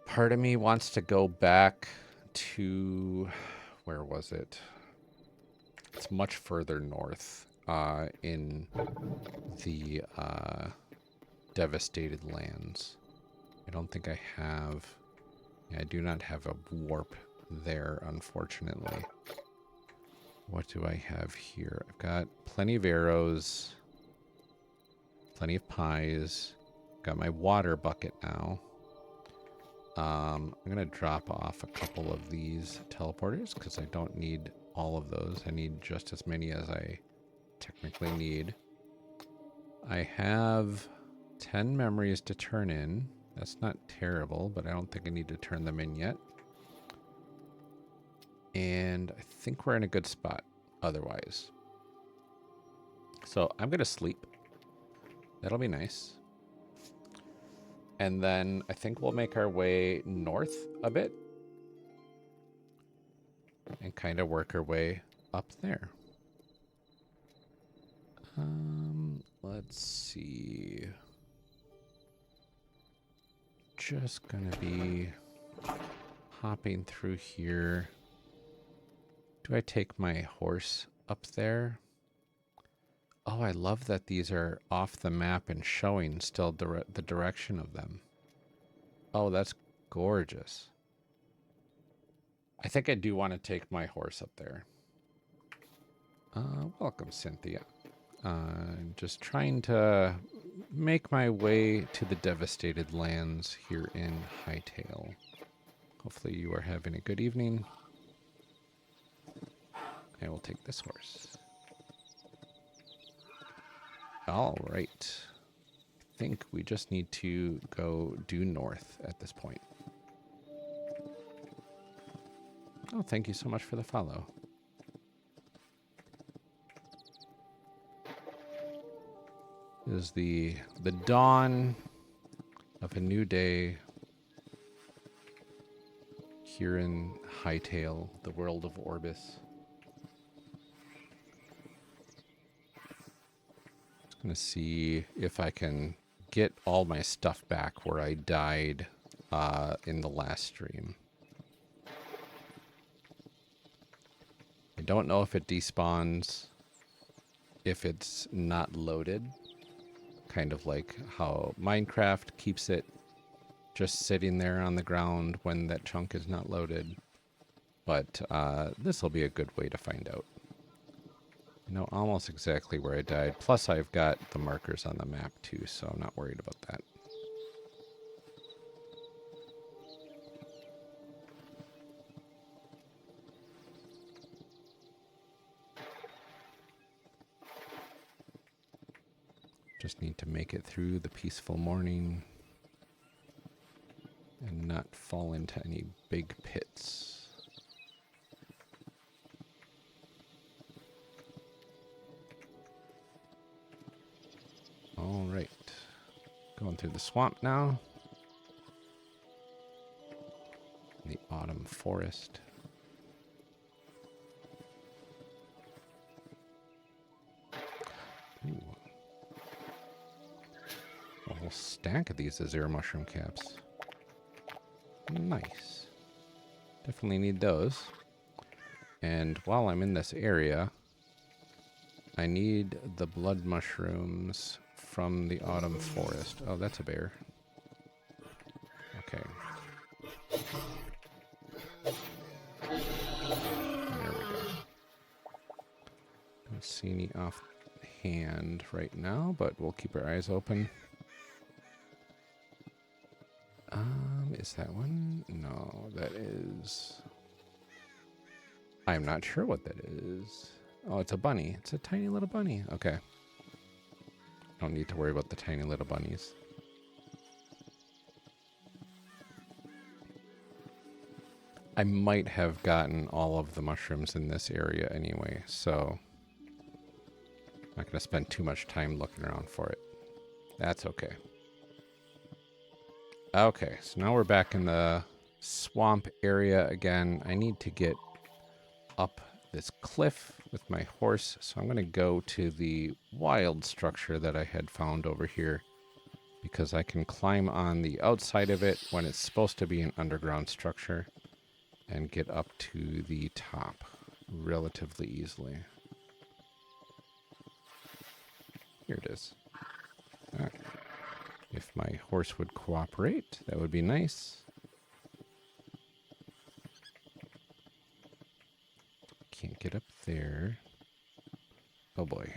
Part of me wants to go back to... Where was it? It's much further north in the devastated lands. I don't think I have... I do not have a warp there, unfortunately. What do I have here? I've got plenty of arrows, plenty of pies. Got my water bucket now. I'm going to drop off a couple of these teleporters because I don't need all of those. I need just as many as I technically need. I have 10 memories to turn in. That's not terrible, but I don't think I need to turn them in yet. And I think we're in a good spot otherwise. So I'm going to sleep. That'll be nice. And then I think we'll make our way north a bit. And kind of work our way up there. Let's see. Just going to be hopping through here. Do I take my horse up there? Oh, I love that these are off the map and showing still the direction of them. Oh, that's gorgeous. I think I do want to take my horse up there. Welcome, Cynthia. Just trying to make my way to the devastated lands here in Hytale. Hopefully you are having a good evening. I will take this horse. All right. I think we just need to go due north at this point. Oh, thank you so much for the follow. This is the dawn of a new day here in Hytale, the world of Orbis. Just gonna see if I can get all my stuff back where I died in the last stream. I don't know if it despawns if it's not loaded. Kind of like how Minecraft keeps it just sitting there on the ground when that chunk is not loaded. But this will be a good way to find out. I know almost exactly where I died. Plus I've got the markers on the map too, so I'm not worried about that. Just need to make it through the peaceful morning and not fall into any big pits. All right, going through the swamp now. The autumn forest. Ooh. A whole stack of these Azure mushroom caps. Nice. Definitely need those. And while I'm in this area, I need the blood mushrooms from the autumn forest. Oh, that's a bear. Okay. There we go. Don't see any offhand right now, but we'll keep our eyes open. Is that one? No, that is... I'm not sure what that is. Oh, it's a bunny. It's a tiny little bunny. Okay. Don't need to worry about the tiny little bunnies. I might have gotten all of the mushrooms in this area anyway, so I'm not going to spend too much time looking around for it. That's okay. Okay, so now we're back in the swamp area again. I need to get up this cliff with my horse, so I'm going to go to the wild structure that I had found over here because I can climb on the outside of it when it's supposed to be an underground structure and get up to the top relatively easily. Here it is. All right. If my horse would cooperate, that would be nice. Can't get up there. Oh boy.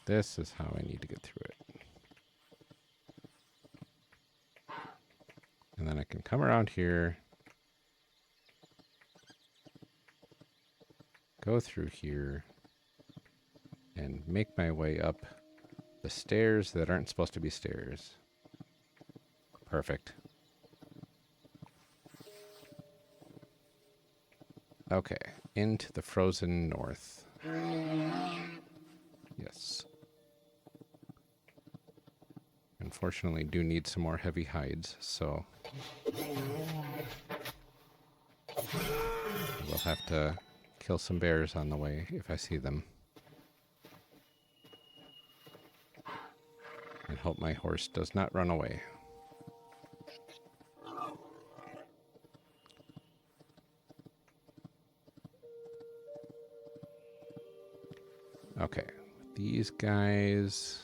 This is how I need to get through it. And then I can come around here. Go through here. And make my way up the stairs that aren't supposed to be stairs. Perfect. Okay, into the frozen north. Yes. Unfortunately, do need some more heavy hides, so we'll have to kill some bears on the way if I see them. And hope my horse does not run away. Okay, these guys,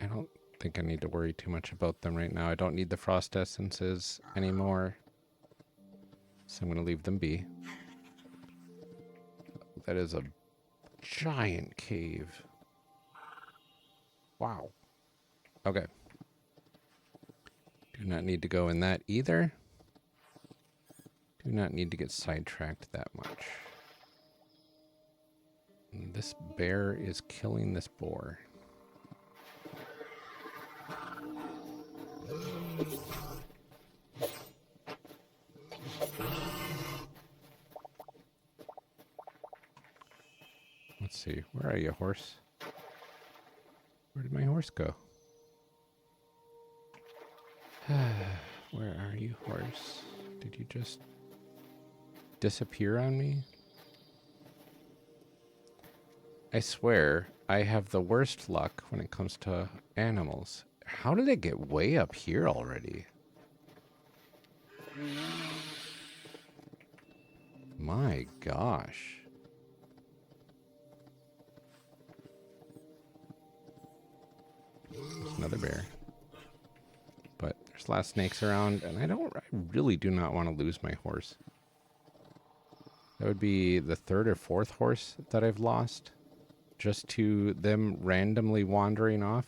I don't think I need to worry too much about them right now. I don't need the frost essences anymore, so I'm going to leave them be. That is a giant cave. Wow. Okay. Do not need to go in that either. Do not need to get sidetracked that much. And this bear is killing this boar. Let's see. Where are you, horse? Where did my horse go? Where are you, horse? Did you just disappear on me? I swear, I have the worst luck when it comes to animals. How did it get way up here already? My gosh. There's another bear. But there's a lot of snakes around, and I really do not want to lose my horse. That would be the third or fourth horse that I've lost, just to them randomly wandering off.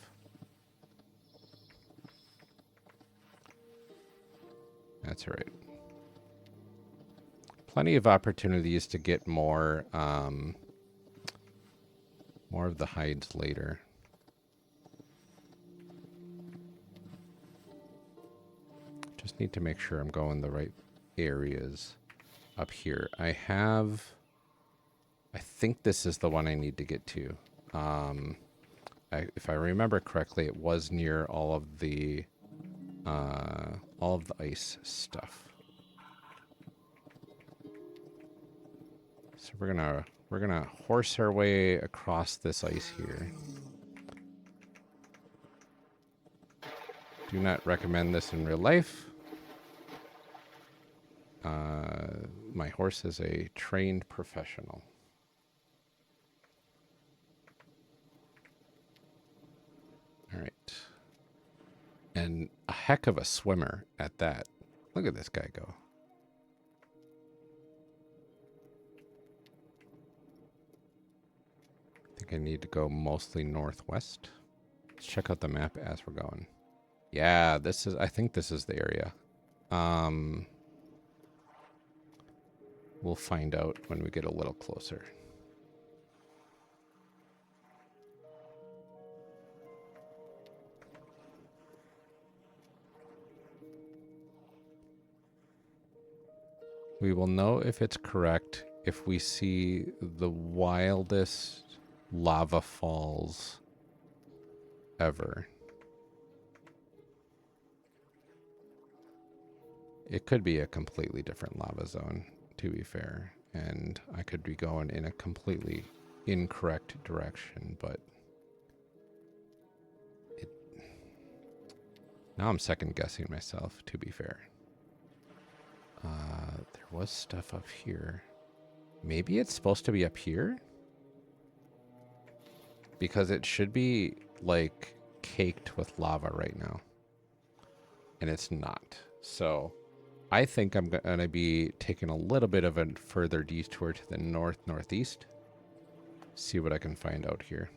That's all right. Plenty of opportunities to get more of the hides later. Just need to make sure I'm going the right areas up here. I think this is the one I need to get to. If I remember correctly, it was near all of the ice stuff. So we're gonna horse our way across this ice here. Do not recommend this in real life. My horse is a trained professional. All right. And a heck of a swimmer at that. Look at this guy go. I think I need to go mostly northwest. Let's check out the map as we're going. Yeah, I think this is the area. We'll find out when we get a little closer. We will know if it's correct if we see the wildest lava falls ever. It could be a completely different lava zone, to be fair, and I could be going in a completely incorrect direction, but now I'm second guessing myself, to be fair. There was stuff up here. Maybe it's supposed to be up here? Because it should be, like, caked with lava right now. And it's not. So I think I'm going to be taking a little bit of a further detour to the northeast. See what I can find out here.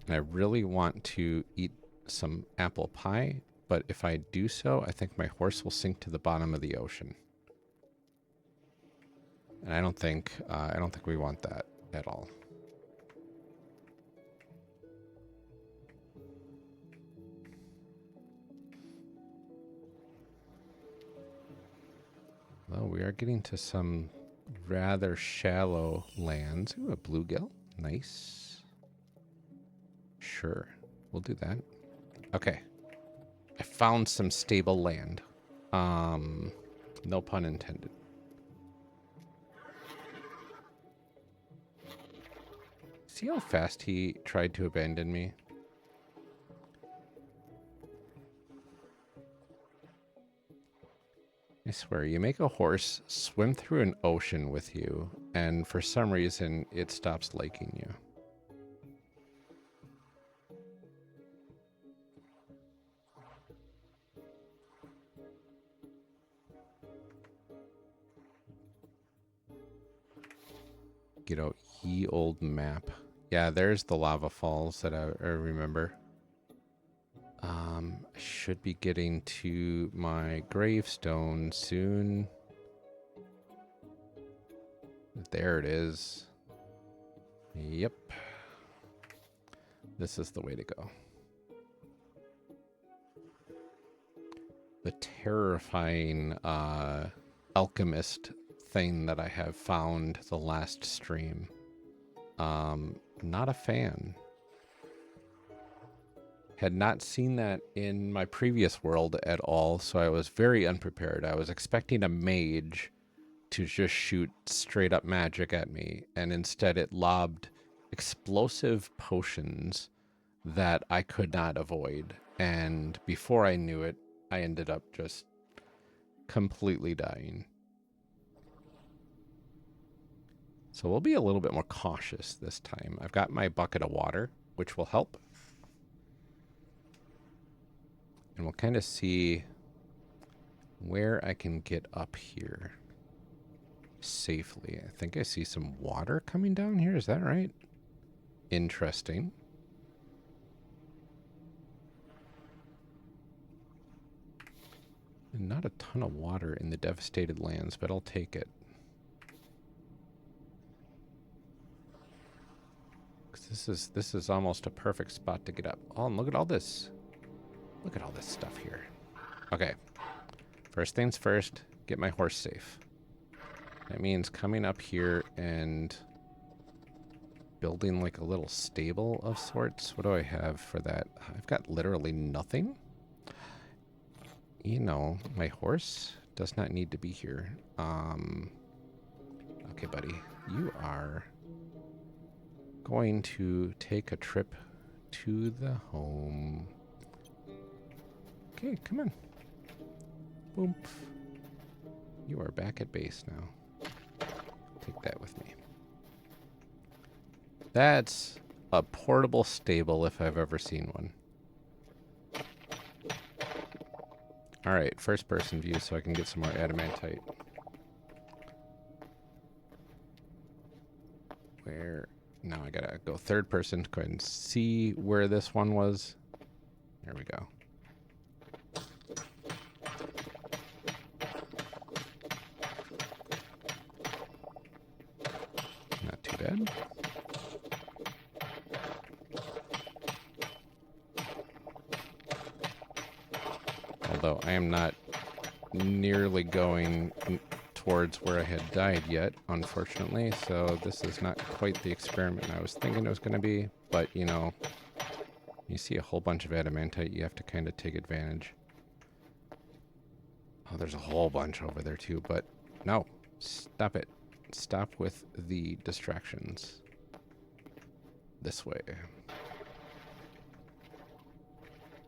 And I really want to eat some apple pie, but if I do so, I think my horse will sink to the bottom of the ocean. And I don't think we want that at all. Well, we are getting to some rather shallow lands. Ooh, a bluegill. Nice. Sure, we'll do that. Okay. I found some stable land. No pun intended. See how fast he tried to abandon me? I swear, you make a horse swim through an ocean with you, and for some reason, it stops liking you. Get out, ye old map. Yeah, there's the lava falls that I remember. I should be getting to my gravestone soon. There it is. Yep. This is the way to go. The terrifying alchemist thing that I have found the last stream. Not a fan. Had not seen that in my previous world at all, so I was very unprepared. I was expecting a mage to just shoot straight up magic at me, and instead it lobbed explosive potions that I could not avoid. And before I knew it, I ended up just completely dying. So we'll be a little bit more cautious this time. I've got my bucket of water, which will help. And we'll kind of see where I can get up here safely. I think I see some water coming down here. Is that right? Interesting. And not a ton of water in the devastated lands, but I'll take it. This is almost a perfect spot to get up. Oh, and look at all this. Look at all this stuff here. Okay. First things first, get my horse safe. That means coming up here and building like a little stable of sorts. What do I have for that? I've got literally nothing. You know, my horse does not need to be here. Okay, buddy. You are going to take a trip to the home. Okay, come on. Boom. You are back at base now. Take that with me. That's a portable stable if I've ever seen one. Alright, first person view so I can get some more adamantite. Where? Now I gotta go third person to go ahead and see where this one was. There we go. Not too bad. Although I am not nearly going towards where I had died yet, unfortunately, so this is not quite the experiment I was thinking it was going to be, but, you know, you see a whole bunch of adamantite, you have to kind of take advantage. Oh, there's a whole bunch over there, too, but no, stop it. Stop with the distractions. This way.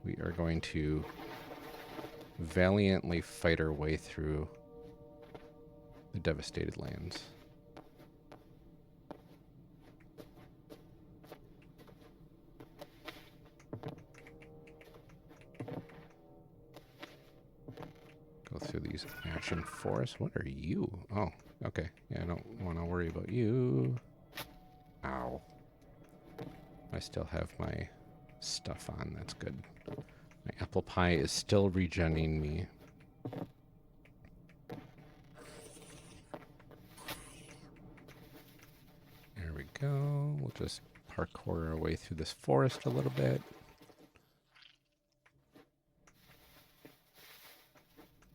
We are going to valiantly fight our way through the devastated lands. Go through these ashen forests. What are you? Oh, okay. Yeah, I don't want to worry about you. Ow. I still have my stuff on. That's good. My apple pie is still regenning me. There we go. We'll just parkour our way through this forest a little bit.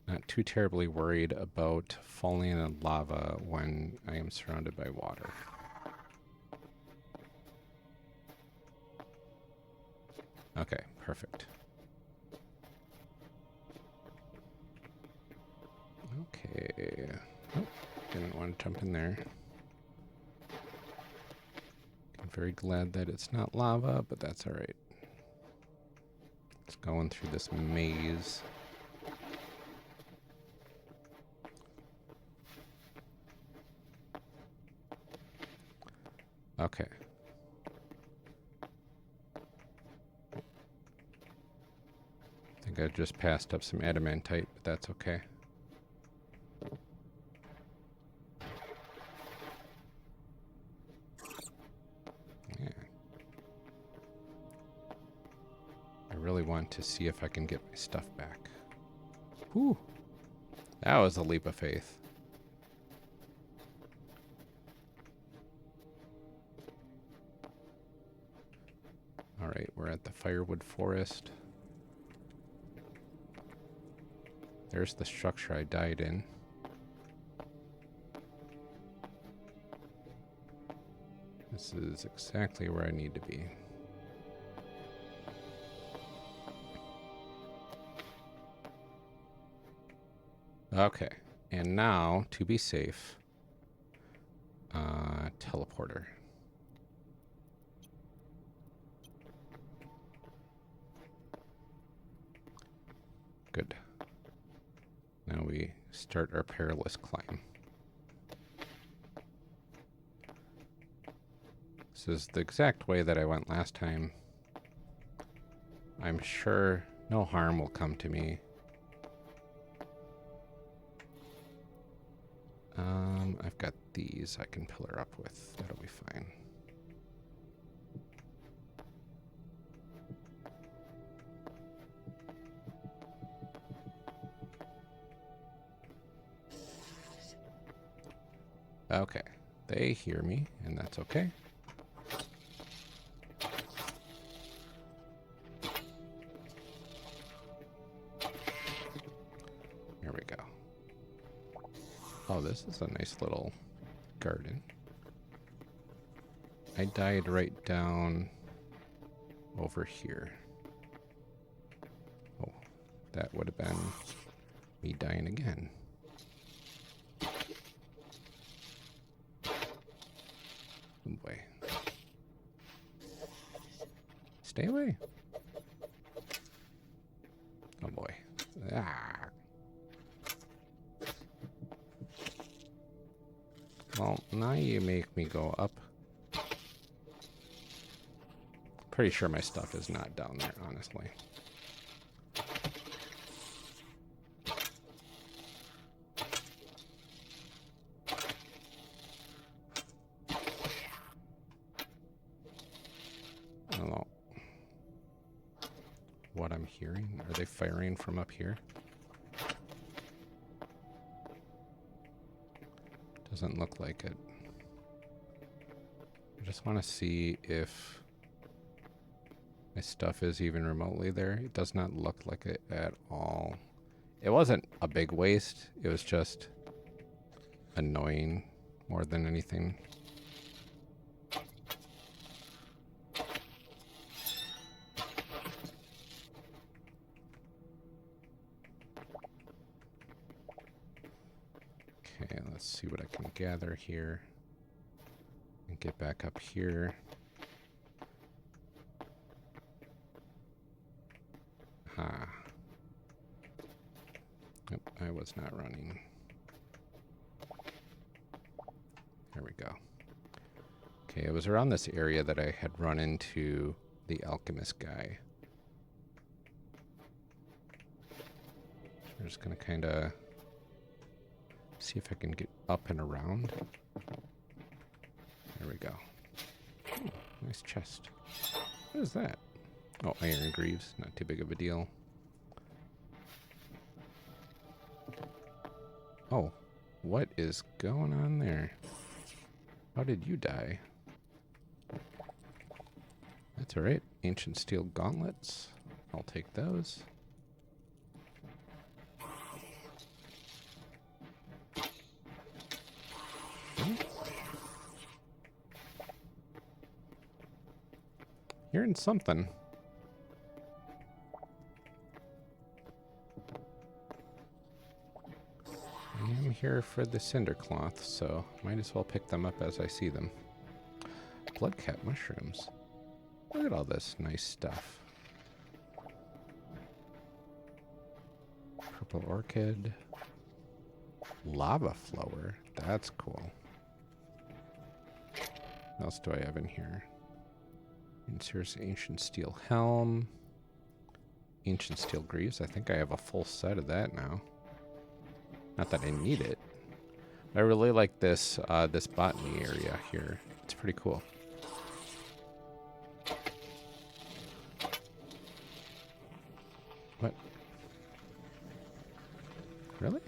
Not too terribly worried about falling in lava when I am surrounded by water. Okay, perfect. Okay. Oh, didn't want to jump in there. I'm very glad that it's not lava, but that's all right. It's going through this maze. Okay. I think I just passed up some adamantite, but that's okay. Yeah. I really want to see if I can get my stuff back. Whew. That was a leap of faith. Alright, we're at the firewood forest. There's the structure I died in. This is exactly where I need to be. Okay, and now, to be safe, teleporter. Good. Now we start our perilous climb. This is the exact way that I went last time. I'm sure no harm will come to me. I've got these I can pillar up with. That'll be fine. Okay. They hear me, and that's okay. Here we go. Oh, this is a nice little garden. I died right down over here. Oh, that would have been me dying again. Oh boy. Stay away. Oh boy. Ah. Well, now you make me go up. Pretty sure my stuff is not down there, honestly. I don't know what I'm hearing. Are they firing from up here? Doesn't look like it. I just want to see if my stuff is even remotely there. It does not look like it at all. It wasn't a big waste. It was just annoying more than anything. Okay, let's see what I can gather here. And get back up here. Ah. Yep, I was not running. There we go. Okay, it was around this area that I had run into the alchemist guy. I'm just gonna kind of see if I can get up and around. There we go. Oh, nice chest. What is that? Oh, iron greaves. Not too big of a deal. Oh, what is going on there? How did you die? That's alright. Ancient steel gauntlets. I'll take those. Hearing something. I am here for the cinder cloth, so might as well pick them up as I see them. Bloodcap mushrooms. Look at all this nice stuff. Purple orchid. Lava flower. That's cool. What else do I have in here? Here's ancient steel helm. Ancient steel greaves. I think I have a full set of that now. Not that I need it. I really like this this botany area here. It's pretty cool. What? Really?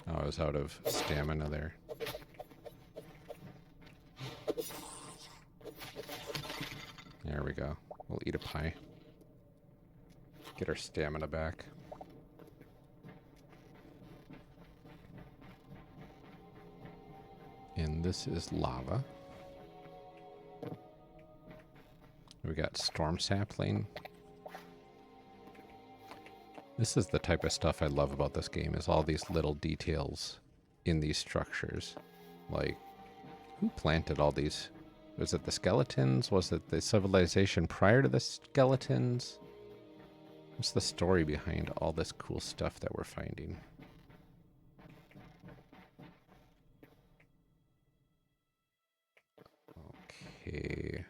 Oh, I was out of stamina there. There we go. We'll eat a pie. Get our stamina back. And this is lava. We got storm sapling. This is the type of stuff I love about this game, is all these little details in these structures. Like, who planted all these? Was it the skeletons? Was it the civilization prior to the skeletons? What's the story behind all this cool stuff that we're finding? Okay.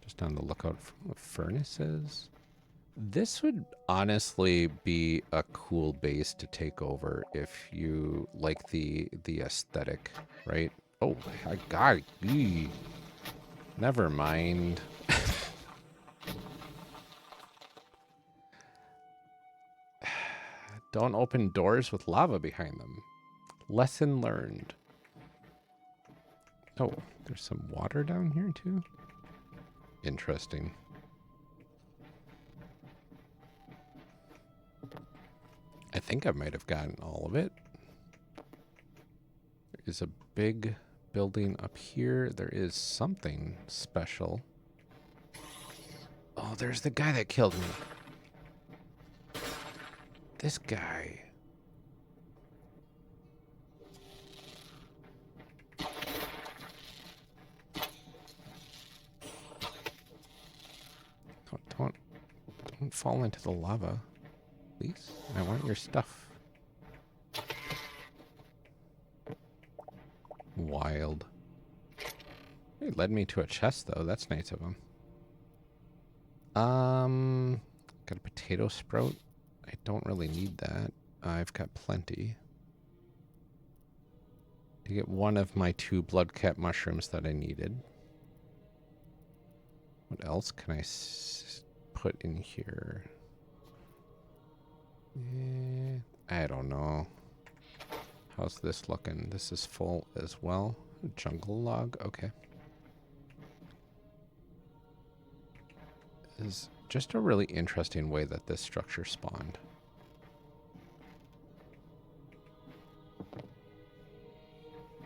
Just on the lookout for furnaces. This would honestly be a cool base to take over if you like the aesthetic, right? Oh, I got it. Never mind. Don't open doors with lava behind them. Lesson learned. Oh, there's some water down here too? Interesting. I think I might have gotten all of it. There is a big building up here. There is something special. Oh, there's the guy that killed me. This guy. Don't fall into the lava, please. I want your stuff. Wild. He led me to a chest, though. That's nice of him. Got a potato sprout. I don't really need that. I've got plenty. To get one of my 2 blood cap mushrooms that I needed. What else can I put in here? I don't know. How's this looking? This is full as well. Jungle log, okay. This is just a really interesting way that this structure spawned.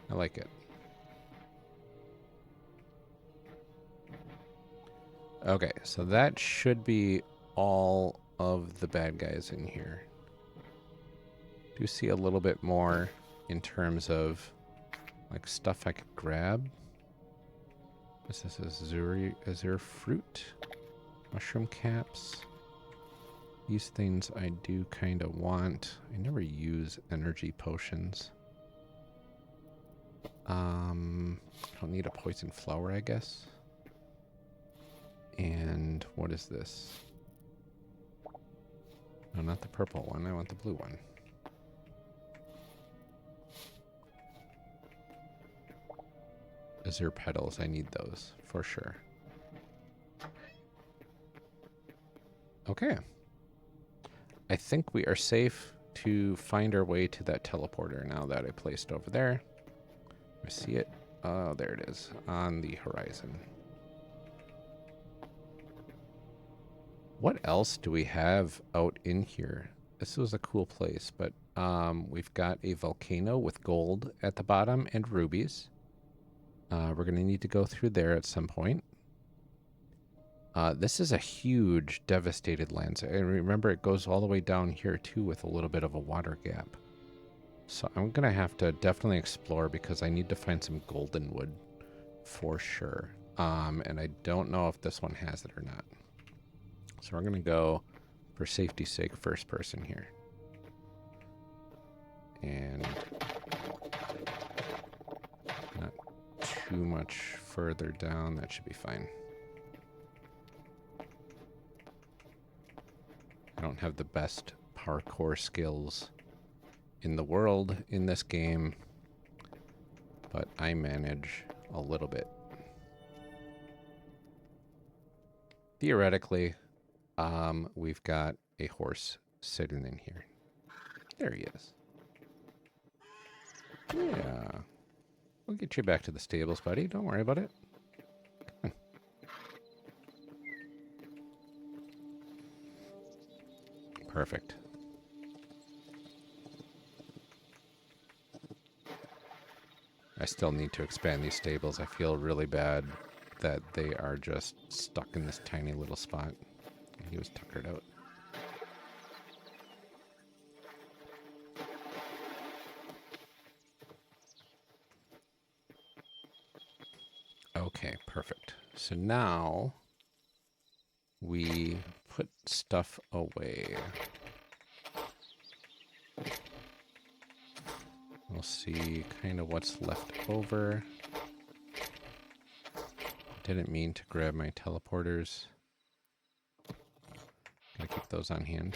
I like it. Okay, so that should be all of the bad guys in here. Do see a little bit more in terms of like stuff I could grab. This is azure fruit, mushroom caps. These things I do kind of want. I never use energy potions. I don't need a poison flower, I guess. And what is this? No, not the purple one. I want the blue one. Azure petals. I need those for sure. Okay. I think we are safe to find our way to that teleporter now that I placed over there. I see it. Oh, there it is on the horizon. What else do we have out in here? This was a cool place, but we've got a volcano with gold at the bottom and rubies. We're going to need to go through there at some point. This is a huge, devastated land. And remember, it goes all the way down here, too, with a little bit of a water gap. So I'm going to have to definitely explore because I need to find some golden wood for sure. And I don't know if this one has it or not. So we're going to go, for safety's sake, first person here. And not too much further down. That should be fine. I don't have the best parkour skills in the world in this game, but I manage a little bit. Theoretically, we've got a horse sitting in here. There he is. Yeah. We'll get you back to the stables, buddy. Don't worry about it. Come on. Perfect. I still need to expand these stables. I feel really bad that they are just stuck in this tiny little spot. He was tuckered out. Okay, perfect. So now we put stuff away. We'll see kind of what's left over. Didn't mean to grab my teleporters. Gotta keep those on hand.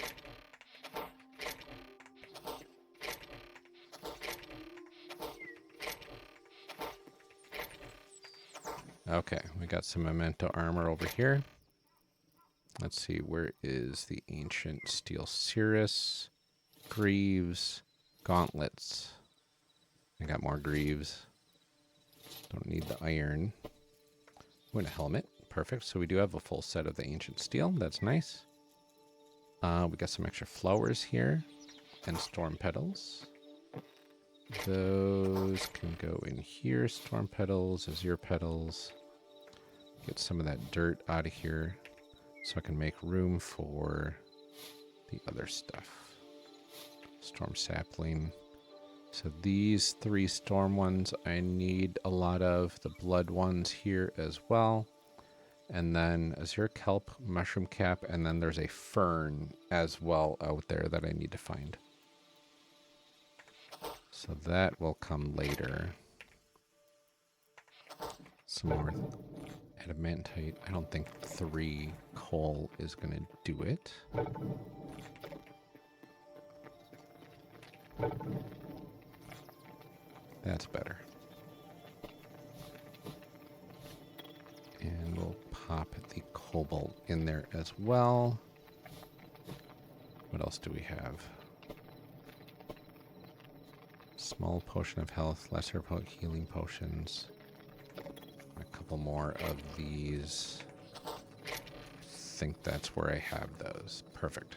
Okay, we got some memento armor over here. Let's see, where is the ancient steel cirrus? Greaves, gauntlets. I got more greaves. Don't need the iron. Ooh, and a helmet. Perfect. So we do have a full set of the ancient steel. That's nice. We got some extra flowers here and storm petals. Those can go in here. Storm petals, azure petals. Get some of that dirt out of here so I can make room for the other stuff. Storm sapling. So these 3 storm ones I need a lot of. The blood ones here as well. And then azure kelp, mushroom cap, and then there's a fern as well out there that I need to find. So that will come later. Some more adamantite. I don't think 3 coal is going to do it. That's better. And we'll pop the cobalt in there as well. What else do we have? Small potion of health, lesser healing potions. A couple more of these. I think that's where I have those. Perfect.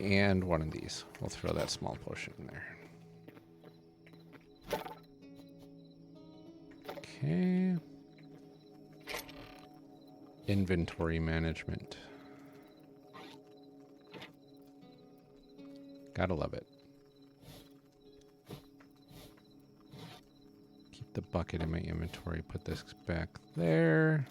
And one of these. We'll throw that small potion in there. Okay. Inventory management. Gotta love it. Keep the bucket in my inventory. Put this back there.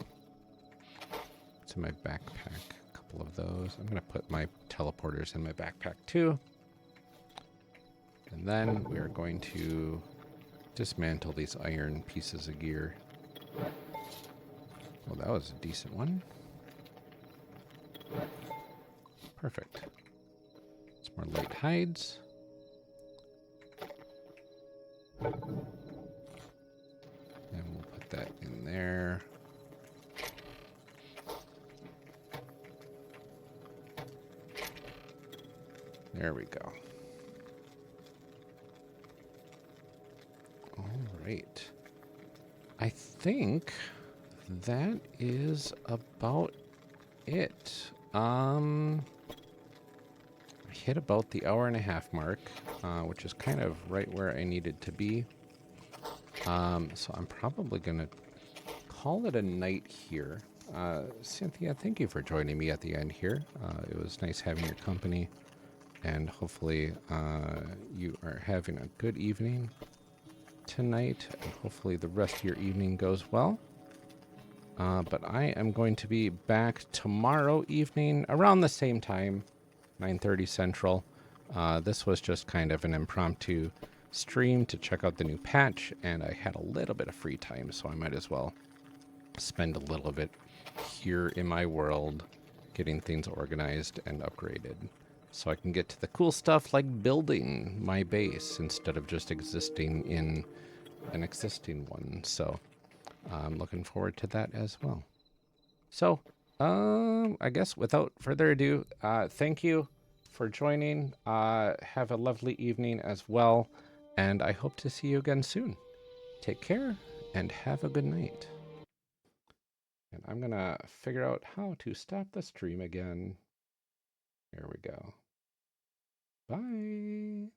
It's in my backpack. A couple of those. I'm gonna put my teleporters in my backpack too. And then we are going to dismantle these iron pieces of gear. Well, that was a decent one. Perfect. Some more light hides. And we'll put that in there. There we go. All right. I think that is about it. I hit about the hour-and-a-half mark, which is kind of right where I needed to be. So I'm probably going to call it a night here. Cynthia, thank you for joining me at the end here. It was nice having your company, and hopefully you are having a good evening tonight, and hopefully the rest of your evening goes well. But I am going to be back tomorrow evening around the same time, 9:30 Central. This was just kind of an impromptu stream to check out the new patch, and I had a little bit of free time, so I might as well spend a little bit here in my world getting things organized and upgraded so I can get to the cool stuff like building my base instead of just existing in an existing one. So I'm looking forward to that as well. So I guess without further ado, thank you for joining. Have a lovely evening as well, and I hope to see you again soon. Take care and have a good night. And I'm gonna figure out how to stop the stream again. There we go. Bye.